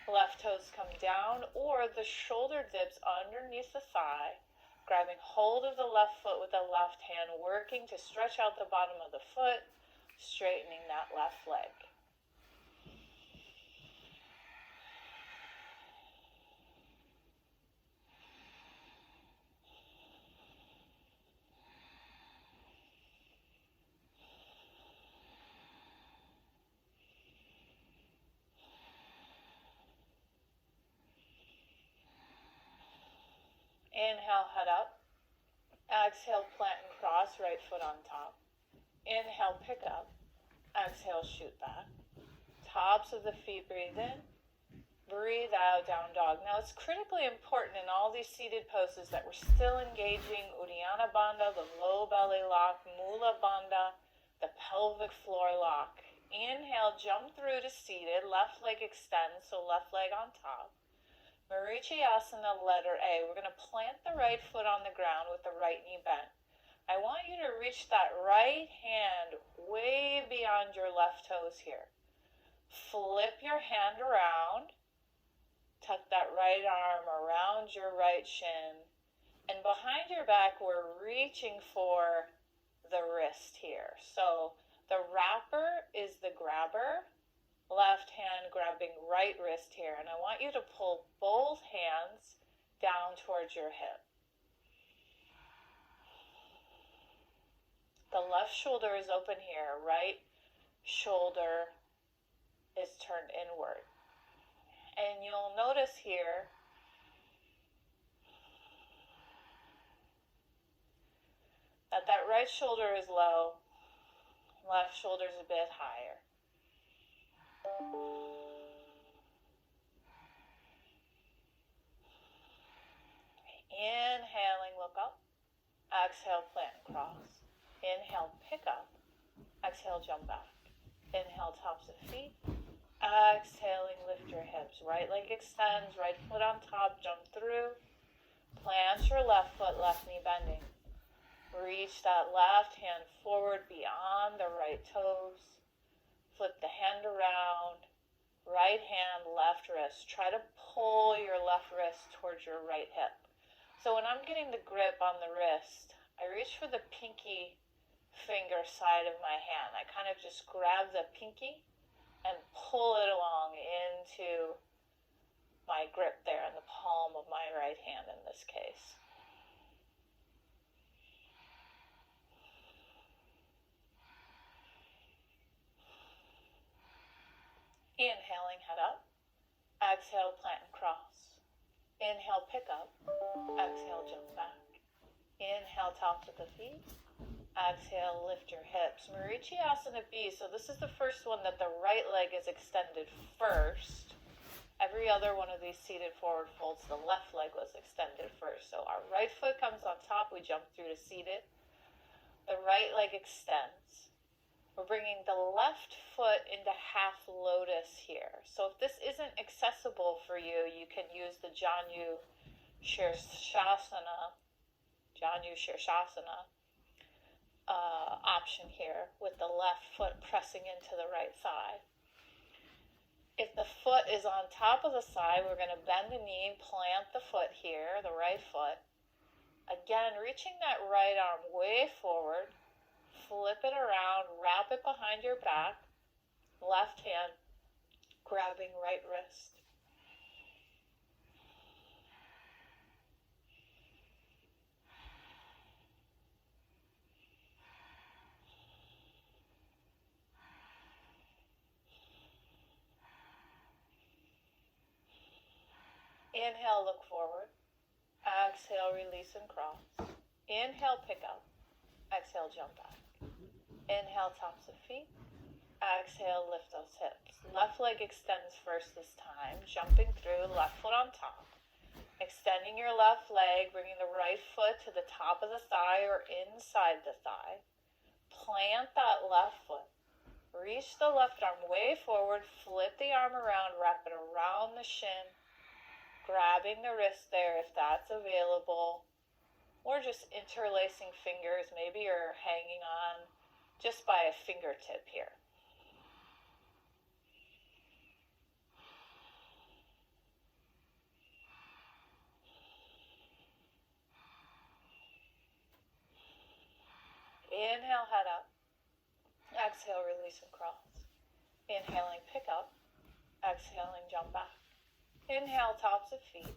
Left toes come down, or the shoulder dips underneath the thigh, grabbing hold of the left foot with the left hand, working to stretch out the bottom of the foot, straightening that left leg. Inhale, head up. Exhale, plant and cross, right foot on top. Inhale, pick up. Exhale, shoot back. Tops of the feet, breathe in. Breathe out, down dog. Now it's critically important in all these seated poses that we're still engaging Uddiyana Bandha, the low belly lock, Mula Bandha, the pelvic floor lock. Inhale, jump through to seated, left leg extends, so left leg on top. Marichiyasana, letter A. We're going to plant the right foot on the ground with the right knee bent. I want you to reach that right hand way beyond your left toes here. Flip your hand around. Tuck that right arm around your right shin. And behind your back, we're reaching for the wrist here. So the wrapper is the grabber. Left hand grabbing right wrist here. And I want you to pull both hands down towards your hip. The left shoulder is open here. Right shoulder is turned inward. And you'll notice here that right shoulder is low, left shoulder is a bit higher. Inhaling, look up. Exhale, plant and cross. Inhale, pick up. Exhale, jump back. Inhale, tops of feet. Exhaling, lift your hips. Right leg extends, right foot on top, jump through. Plant your left foot, left knee bending. Reach that left hand forward beyond the right toes. Flip the hand around. Right hand, left wrist. Try to pull your left wrist towards your right hip. So when I'm getting the grip on the wrist, I reach for the pinky finger side of my hand. I kind of just grab the pinky and pull it along into my grip there in the palm of my right hand in this case. Inhaling, head up. Exhale, plant and cross. Inhale, pick up. Exhale, jump back. Inhale, tops of the feet. Exhale, lift your hips. Marichiyasana B. So this is the first one that the right leg is extended first. Every other one of these seated forward folds, the left leg was extended first. So our right foot comes on top. We jump through to seated. The right leg extends. We're bringing the left foot into half lotus here. So if this isn't accessible for you, you can use the Janu Shirshasana option here with the left foot pressing into the right thigh. If the foot is on top of the thigh, we're going to bend the knee, plant the foot here, the right foot. Again, reaching that right arm way forward. Flip it around, wrap it behind your back, left hand grabbing right wrist. Inhale, look forward. Exhale, release and cross. Inhale, pick up. Exhale, jump back. Inhale, tops of feet. Exhale, lift those hips. Left leg extends first this time, jumping through, left foot on top. Extending your left leg, bringing the right foot to the top of the thigh or inside the thigh. Plant that left foot. Reach the left arm way forward, flip the arm around, wrap it around the shin, grabbing the wrist there if that's available, or just interlacing fingers. Maybe you're hanging on just by a fingertip here. Inhale, head up. Exhale, release and cross. Inhaling, pick up. Exhaling, jump back. Inhale, tops of feet.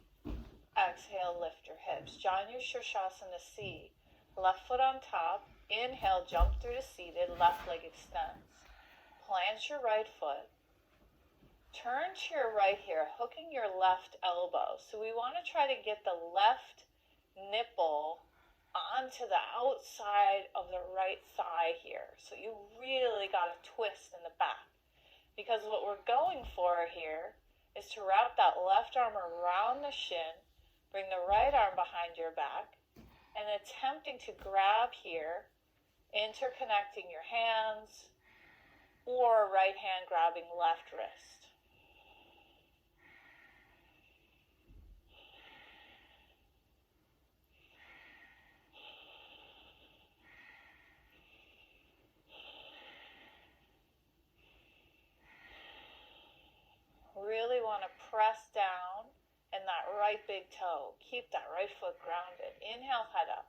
Exhale, lift your hips. Join your Shirshasana C. Left foot on top. Inhale, jump through to seated. Left leg extends. Plant your right foot. Turn to your right here, hooking your left elbow. So we want to try to get the left nipple onto the outside of the right thigh here. So you really got to twist in the back. Because what we're going for here is to wrap that left arm around the shin, bring the right arm behind your back, and attempting to grab here, interconnecting your hands, or right hand grabbing left wrist. Really want to press down in that right big toe. Keep that right foot grounded. Inhale, head up.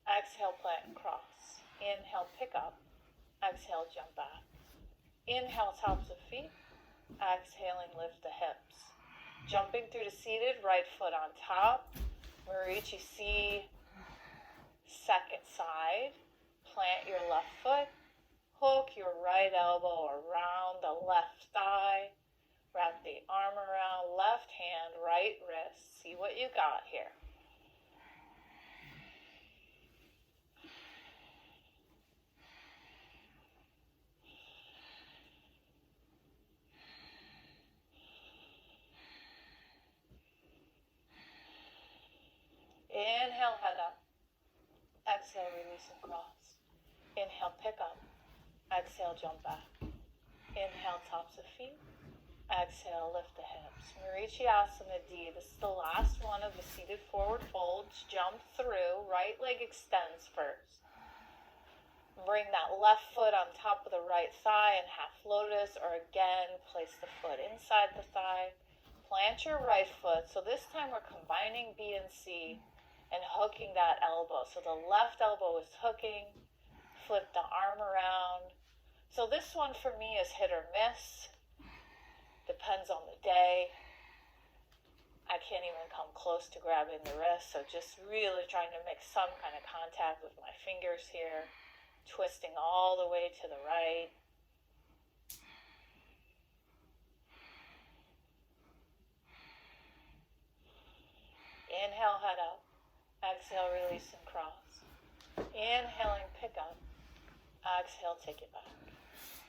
Exhale, plant and cross. Inhale, pick up. Exhale, jump back. Inhale, tops of feet. Exhaling, lift the hips. Jumping through to seated, right foot on top. Marichi C, second side. Plant your left foot. Hook your right elbow around the left thigh. Wrap the arm around, left hand, right wrist. See what you got here. Inhale, head up. Exhale, release and cross. Inhale, pick up. Exhale, jump back. Inhale, tops of feet. Exhale, lift the hips. Marichi Asana D. This is the last one of the seated forward folds. Jump through. Right leg extends first. Bring that left foot on top of the right thigh in half lotus, or again, place the foot inside the thigh. Plant your right foot. So this time we're combining B and C and hooking that elbow. So the left elbow is hooking. Flip the arm around. So this one for me is hit or miss. Depends on the day. I can't even come close to grabbing the wrist, so just really trying to make some kind of contact with my fingers here, twisting all the way to the right. Inhale, head up. Exhale, release and cross. Inhaling, pick up. Exhale, take it back.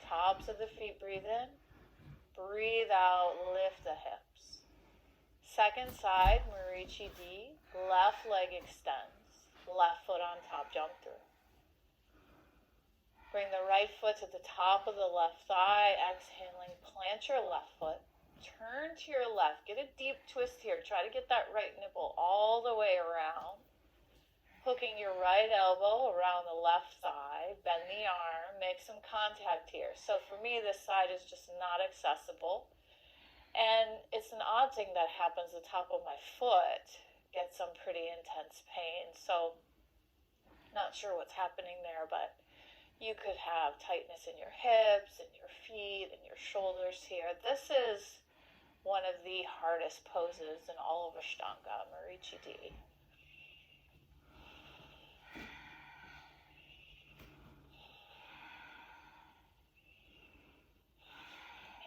Tops of the feet, breathe in. Breathe out, lift the hips. Second side, Marichi D. Left leg extends. Left foot on top, jump through. Bring the right foot to the top of the left thigh. Exhaling, plant your left foot. Turn to your left. Get a deep twist here. Try to get that right nipple all the way around. Hooking your right elbow around the left thigh, bend the arm, make some contact here. So for me, this side is just not accessible. And it's an odd thing that happens. The top of my foot gets some pretty intense pain. So not sure what's happening there, but you could have tightness in your hips, and your feet, and your shoulders here. This is one of the hardest poses in all of Ashtanga, Marichi D.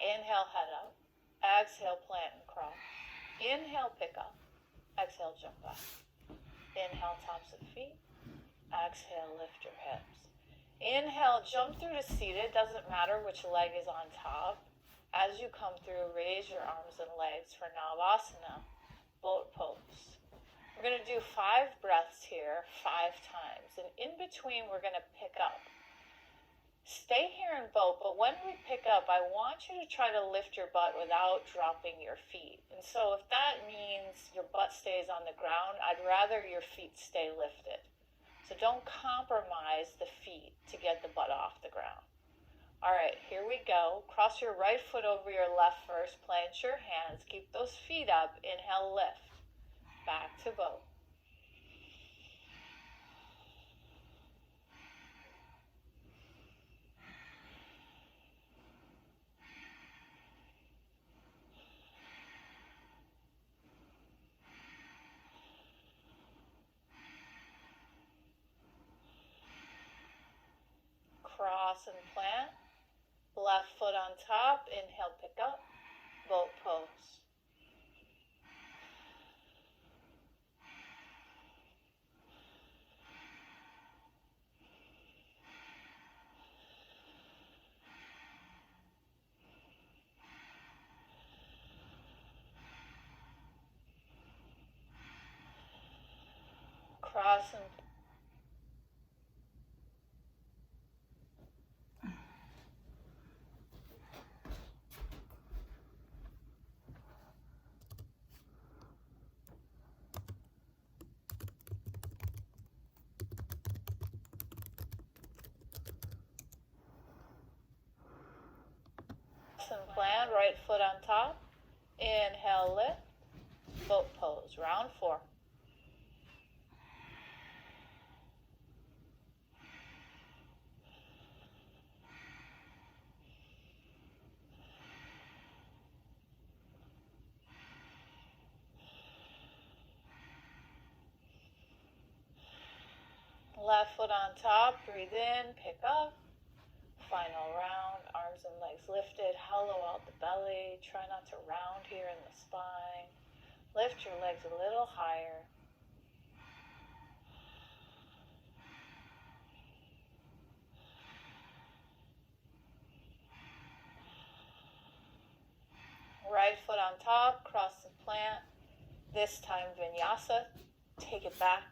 Inhale, head up. Exhale, plant and cross. Inhale, pick up. Exhale, jump back. Inhale, tops of feet. Exhale, lift your hips. Inhale, jump through to seated. Doesn't matter which leg is on top. As you come through, raise your arms and legs for Navasana, boat pose. We're going to do 5 breaths here, 5 times. And in between, we're going to pick up. Stay here in boat, but when we pick up, I want you to try to lift your butt without dropping your feet. And so if that means your butt stays on the ground, I'd rather your feet stay lifted. So don't compromise the feet to get the butt off the ground. All right, here we go. Cross your right foot over your left first. Plant your hands. Keep those feet up. Inhale, lift. Back to boat. Cross and plant. Left foot on top. Inhale, pick up. Boat pose. Cross and plant, right foot on top. Inhale, lift. Boat pose. Round 4. Left foot on top. Breathe in, pick up. Final round, arms and legs lifted, hollow out the belly. Try not to round here in the spine. Lift your legs a little higher. Right foot on top, cross and plant. This time vinyasa. Take it back.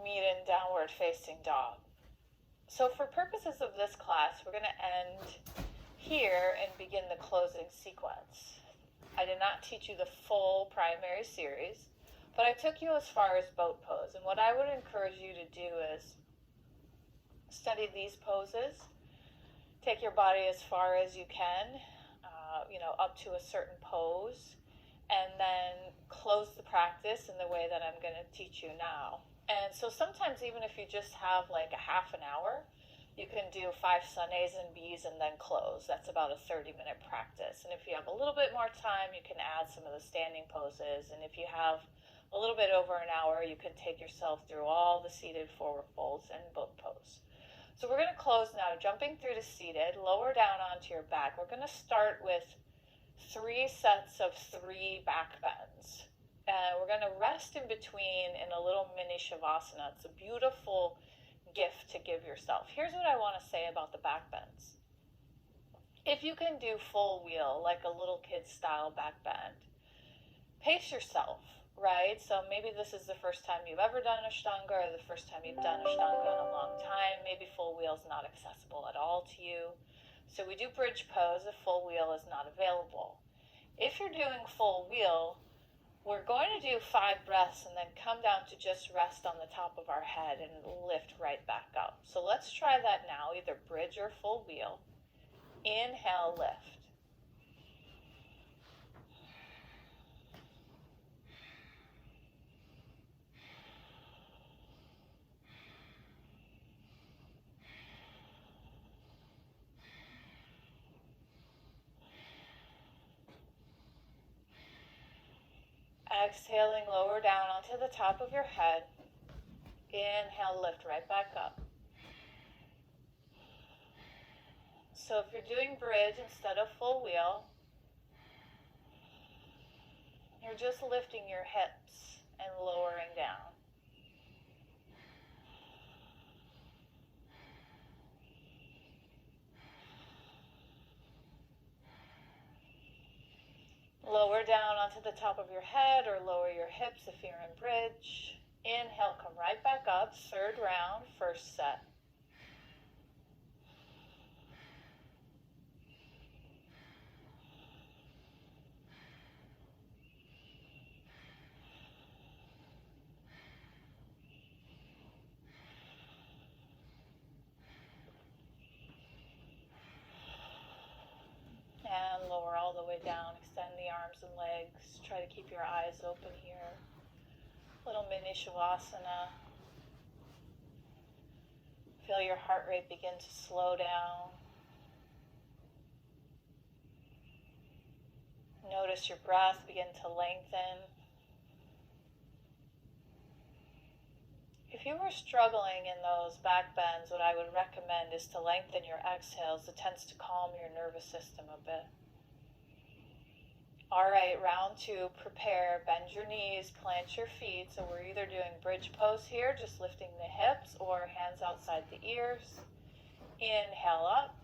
Meet in downward facing dog. So for purposes of this class, we're going to end here and begin the closing sequence. I did not teach you the full primary series, but I took you as far as boat pose. And what I would encourage you to do is study these poses. Take your body as far as you can, up to a certain pose, and then close the practice in the way that I'm going to teach you now. And so sometimes even if you just have like a half an hour, you can do 5 sun A's and B's and then close. That's about a 30-minute practice. And if you have a little bit more time, you can add some of the standing poses. And if you have a little bit over an hour, you can take yourself through all the seated forward folds and boat pose. So we're going to close now, jumping through to seated, lower down onto your back. We're going to start with 3 sets of 3 back bends. And we're going to rest in between in a little mini shavasana. It's a beautiful gift to give yourself. Here's what I want to say about the back bends. If you can do full wheel, like a little kid style back bend, pace yourself, right? So maybe this is the first time you've ever done Ashtanga, or the first time you've done Ashtanga in a long time. Maybe full wheel is not accessible at all to you. So we do bridge pose if full wheel is not available. If you're doing full wheel, we're going to do 5 breaths and then come down to just rest on the top of our head and lift right back up. So let's try that now, either bridge or full wheel. Inhale, lift. Exhaling, lower down onto the top of your head. Inhale, lift right back up. So if you're doing bridge instead of full wheel, You're just lifting your hips and lowering down. Lower down onto the top of your head or lower your hips if you're in bridge. Inhale, come right back up. Third round, first set. And lower all the way down. Extend the arms and legs. Try to keep your eyes open here. Little mini shavasana. Feel your heart rate begin to slow down. Notice your breath begin to lengthen. If you were struggling in those back bends, what I would recommend is to lengthen your exhales. It tends to calm your nervous system a bit. All right, round two, prepare. Bend your knees, plant your feet. So we're either doing bridge pose here, just lifting the hips, or hands outside the ears. Inhale up.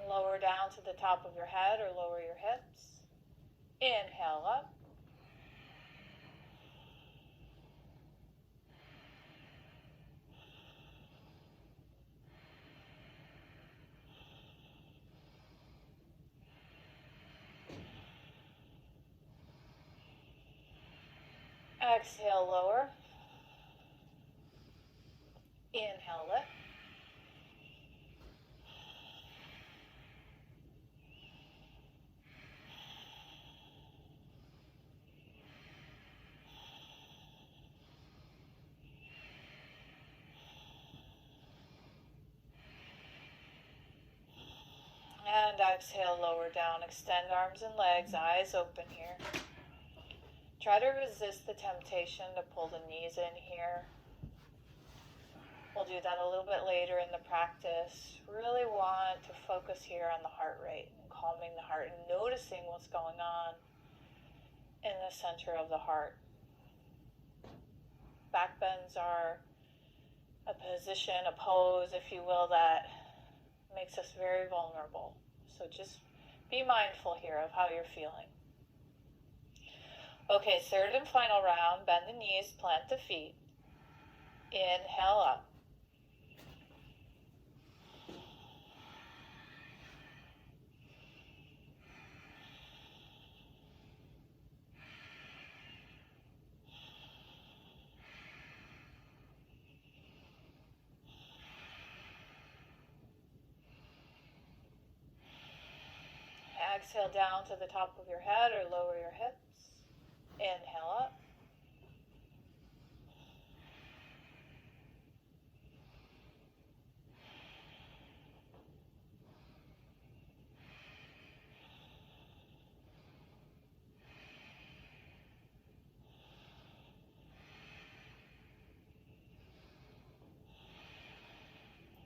Lower down to the top of your head or lower your hips. Inhale up. Exhale, lower. Inhale, lift. And exhale, lower down. Extend arms and legs, eyes open here. Try to resist the temptation to pull the knees in here. We'll do that a little bit later in the practice. Really want to focus here on the heart rate and calming the heart and noticing what's going on in the center of the heart. Back bends are a position, a pose, if you will, that makes us very vulnerable. So just be mindful here of how you're feeling. Okay, third and final round. Bend the knees, plant the feet. Inhale up. Exhale down to the top of your head or lower your hips. Inhale up.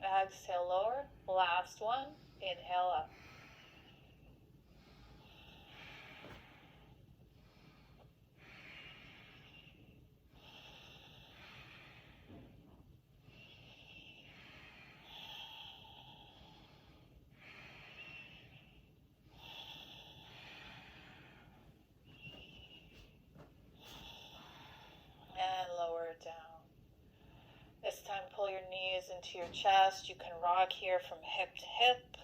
Exhale, lower. Last one. Inhale up. And lower it down. This time pull your knees into your chest. You can rock here from hip to hip.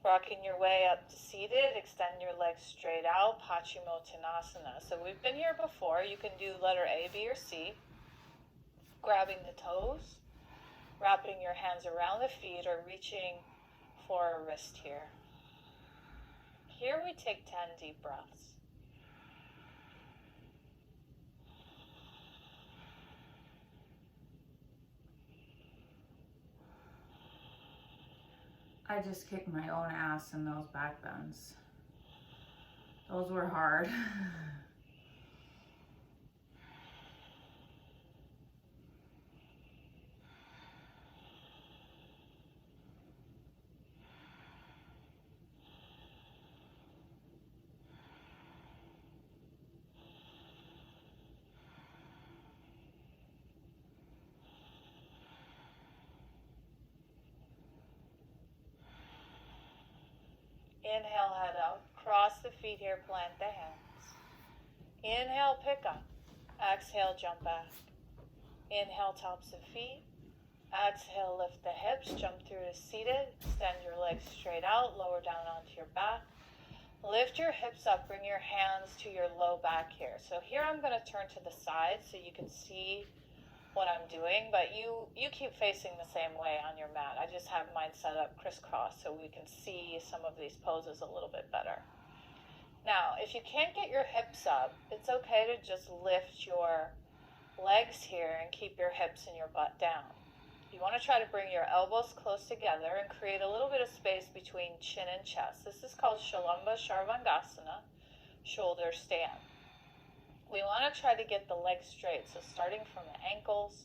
Rocking your way up to seated. Extend your legs straight out. Paschimottanasana. So we've been here before. You can do letter A, B, or C. Grabbing the toes. Wrapping your hands around the feet or reaching for a wrist here. Here we take 10 deep breaths. I just kicked my own ass in those back bends. Those were hard. Inhale, head out. Cross the feet here, plant the hands. Inhale, pick up. Exhale, jump back. Inhale, tops of feet. Exhale, lift the hips, jump through to seated. Extend your legs straight out, lower down onto your back. Lift your hips up, bring your hands to your low back here. So here I'm going to turn to the side so you can see what I'm doing, but you keep facing the same way on your mat. I just have mine set up crisscross so we can see some of these poses a little bit better. Now, if you can't get your hips up, it's okay to just lift your legs here and keep your hips and your butt down. You want to try to bring your elbows close together and create a little bit of space between chin and chest. This is called Shalamba Sharvangasana, shoulder stand. We want to try to get the legs straight. So starting from the ankles,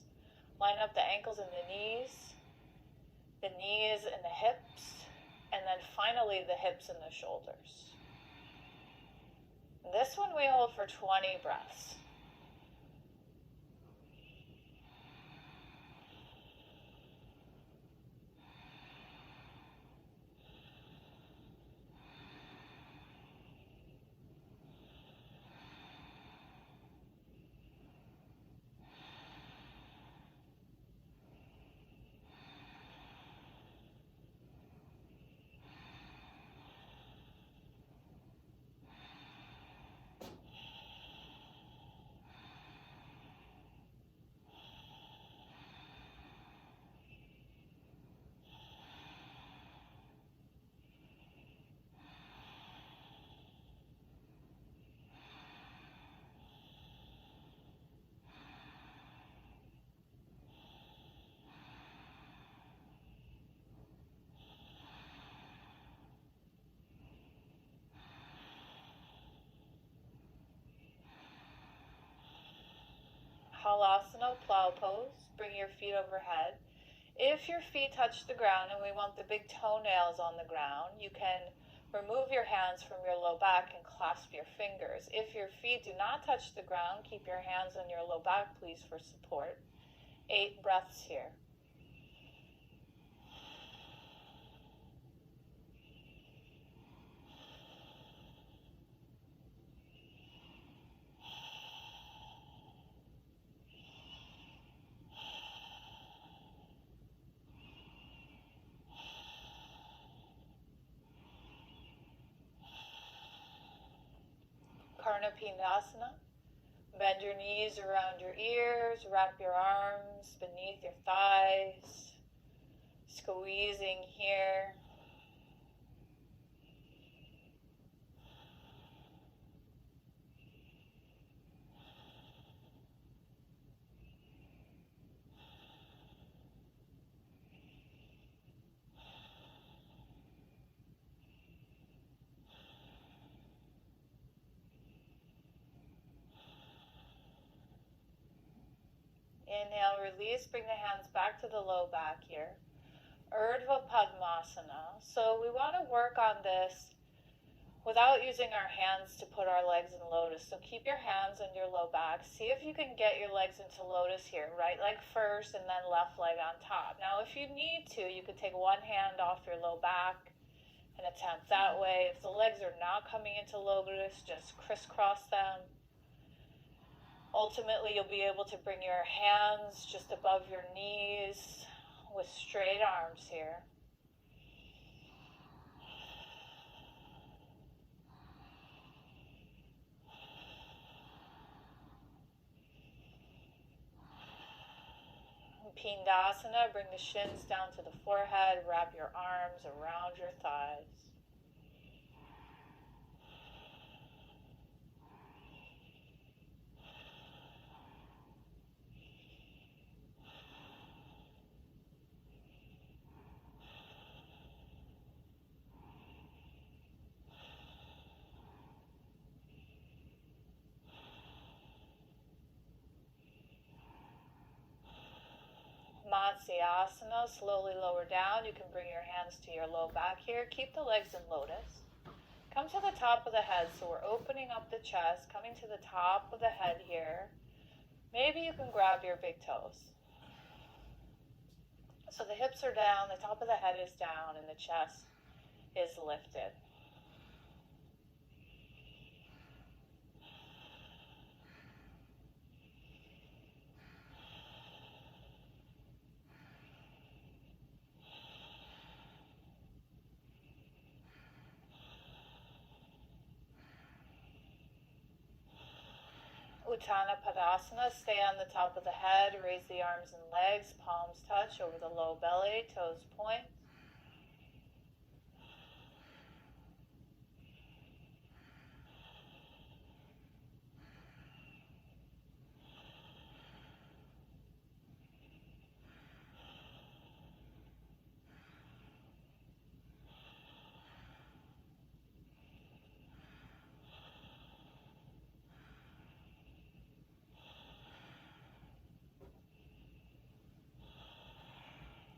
line up the ankles and the knees and the hips, and then finally the hips and the shoulders. This one we hold for 20 breaths. Halasana, plow pose. Bring your feet overhead. If your feet touch the ground and we want the big toenails on the ground, you can remove your hands from your low back and clasp your fingers. If your feet do not touch the ground, keep your hands on your low back, please, for support. 8 breaths here. Karnapindasana. Bend your knees around your ears, wrap your arms beneath your thighs, squeezing here. Inhale, release, bring the hands back to the low back here. Urdhva Padmasana. So we want to work on this without using our hands to put our legs in lotus. So keep your hands on your low back. See if you can get your legs into lotus here. Right leg first and then left leg on top. Now if you need to, you could take one hand off your low back and attempt that way. If the legs are not coming into lotus, just crisscross them. Ultimately, you'll be able to bring your hands just above your knees with straight arms here. Pindasana, bring the shins down to the forehead, wrap your arms around your thighs. Uttanasana, slowly lower down. You can bring your hands to your low back here. Keep the legs in lotus. Come to the top of the head, so we're opening up the chest, coming to the top of the head here. Maybe you can grab your big toes. So the hips are down, the top of the head is down, and the chest is lifted. Uttanasana, stay on the top of the head, raise the arms and legs, palms touch over the low belly, toes point.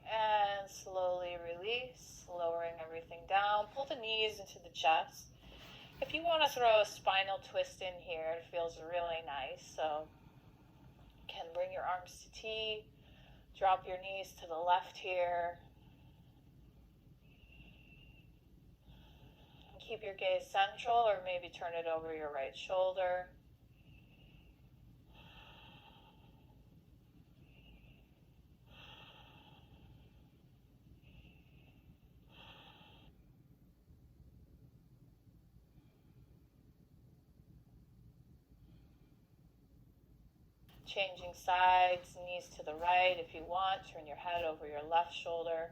And slowly release, lowering everything down. Pull the knees into the chest. If you want to throw a spinal twist in here, it feels really nice. So you can bring your arms to T, drop your knees to the left here. Keep your gaze central, or maybe turn it over your right shoulder. Changing sides, knees to the right if you want. Turn your head over your left shoulder.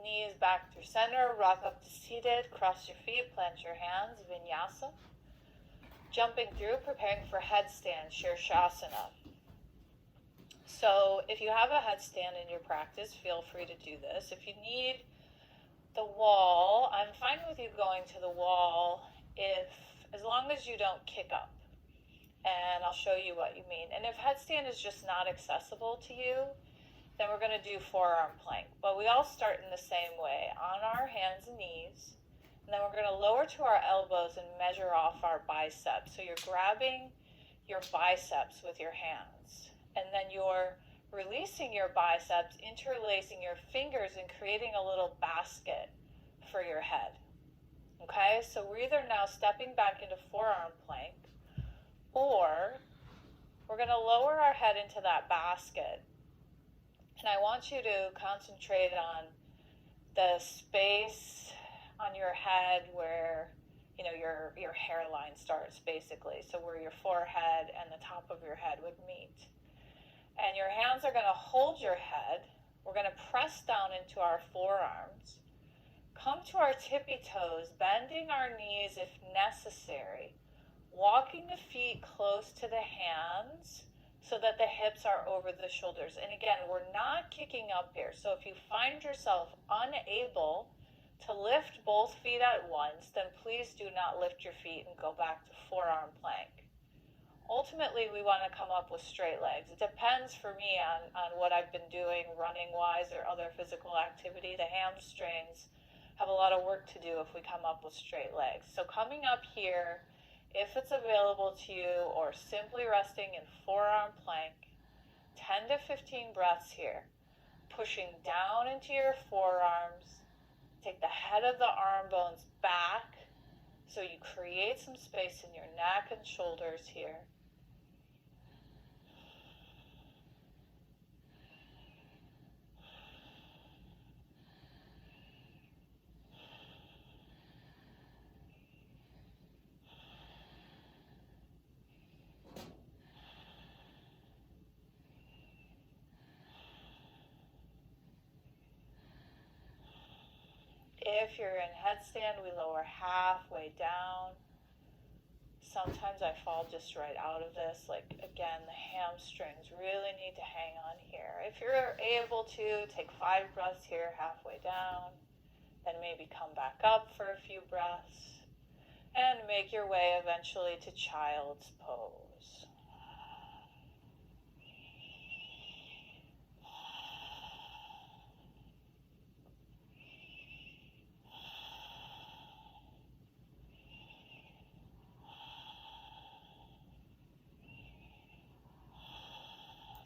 Knees back through center, rock up to seated, cross your feet, plant your hands, vinyasa. Jumping through, preparing for headstand, shirshasana. So if you have a headstand in your practice, feel free to do this. If you need the wall, I'm fine with you going to the wall as long as you don't kick up. And I'll show you what you mean. And if headstand is just not accessible to you, then we're going to do forearm plank. But we all start in the same way, on our hands and knees. And then we're going to lower to our elbows and measure off our biceps. So you're grabbing your biceps with your hands. And then you're releasing your biceps, interlacing your fingers, and creating a little basket for your head. Okay, so we're either now stepping back into forearm plank, or we're going to lower our head into that basket. And I want you to concentrate on the space on your head where, your hairline starts, basically. So where your forehead and the top of your head would meet. And your hands are going to hold your head. We're going to press down into our forearms. Come to our tippy toes, bending our knees if necessary. Walking the feet close to the hands, so that the hips are over the shoulders. And again, we're not kicking up here. So if you find yourself unable to lift both feet at once, then please do not lift your feet and go back to forearm plank. Ultimately, we want to come up with straight legs. It depends for me on what I've been doing running-wise or other physical activity. The hamstrings have a lot of work to do if we come up with straight legs. So coming up here, if it's available to you, or simply resting in forearm plank, 10 to 15 breaths here. Pushing down into your forearms. Take the head of the arm bones back so you create some space in your neck and shoulders here. If you're in headstand, we lower halfway down. Sometimes I fall just right out of this. Like, again, the hamstrings really need to hang on here. If you're able to, take 5 breaths here, halfway down. Then maybe come back up for a few breaths. And make your way eventually to child's pose.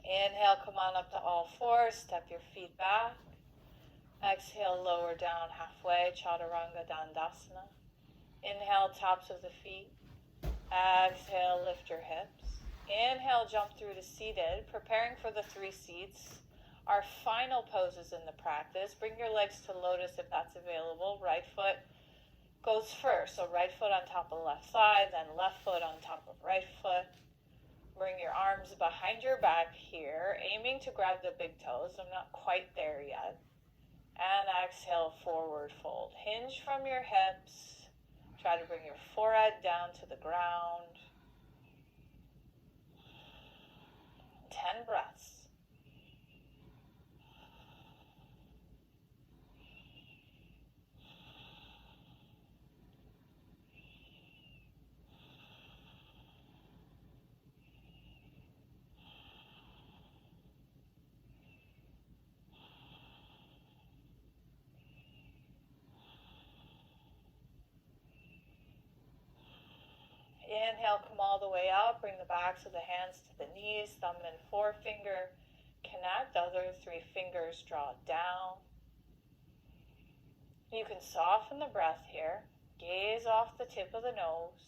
Inhale, come on up to all fours, step your feet back. Exhale, lower down halfway, Chaturanga Dandasana. Inhale, tops of the feet. Exhale, lift your hips. Inhale, jump through to seated, preparing for the 3 seats. Our final poses in the practice. Bring your legs to lotus if that's available. Right foot goes first. So right foot on top of left side, then left foot on top of right foot. Bring your arms behind your back here, aiming to grab the big toes. I'm not quite there yet. And exhale, forward fold. Hinge from your hips. Try to bring your forehead down to the ground. 10 breaths. Inhale, come all the way up. Bring the backs of the hands to the knees. Thumb and forefinger connect. Other 3 fingers draw down. You can soften the breath here. Gaze off the tip of the nose.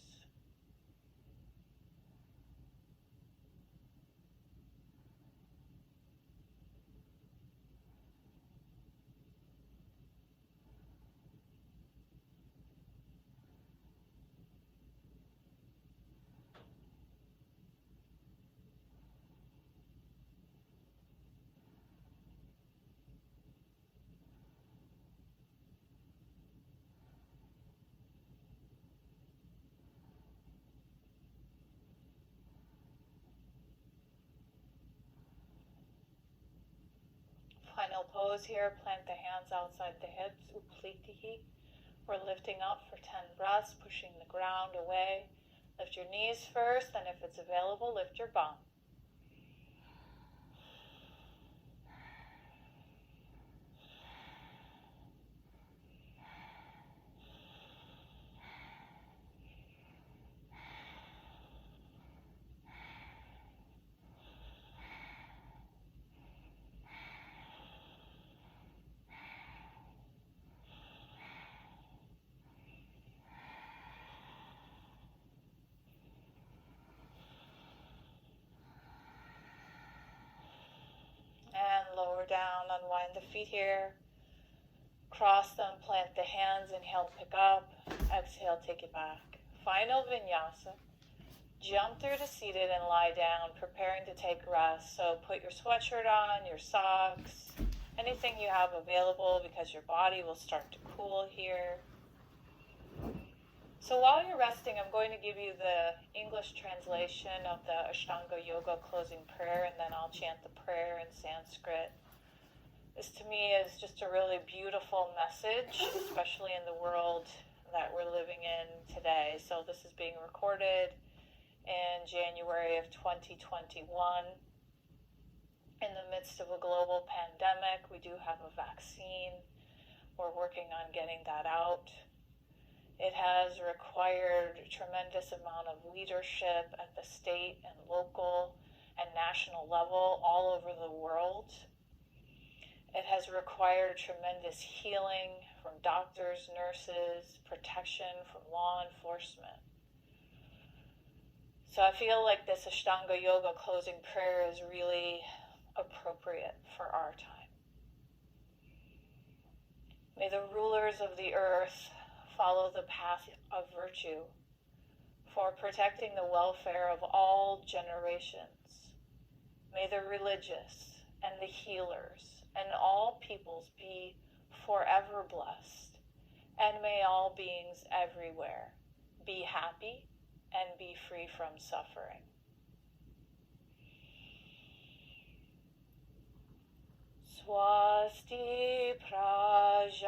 Final pose here, plant the hands outside the hips, Uplitihi. We're lifting up for 10 breaths, pushing the ground away. Lift your knees first, then if it's available, lift your bum. And lower down, unwind the feet here. Cross them, plant the hands, inhale, pick up. Exhale, take it back. Final vinyasa. Jump through to seated and lie down, preparing to take rest. So put your sweatshirt on, your socks, anything you have available because your body will start to cool here. So while you're resting, I'm going to give you the English translation of the Ashtanga Yoga closing prayer, and then I'll chant the prayer in Sanskrit. This to me is just a really beautiful message, especially in the world that we're living in today. So this is being recorded in January of 2021. In the midst of a global pandemic, we do have a vaccine. We're working on getting that out. It has required a tremendous amount of leadership at the state and local and national level all over the world. It has required tremendous healing from doctors, nurses, protection from law enforcement. So I feel like this Ashtanga Yoga closing prayer is really appropriate for our time. May the rulers of the earth follow the path of virtue for protecting the welfare of all generations. May the religious and the healers and all peoples be forever blessed. And may all beings everywhere be happy and be free from suffering. Swasti Prajabhya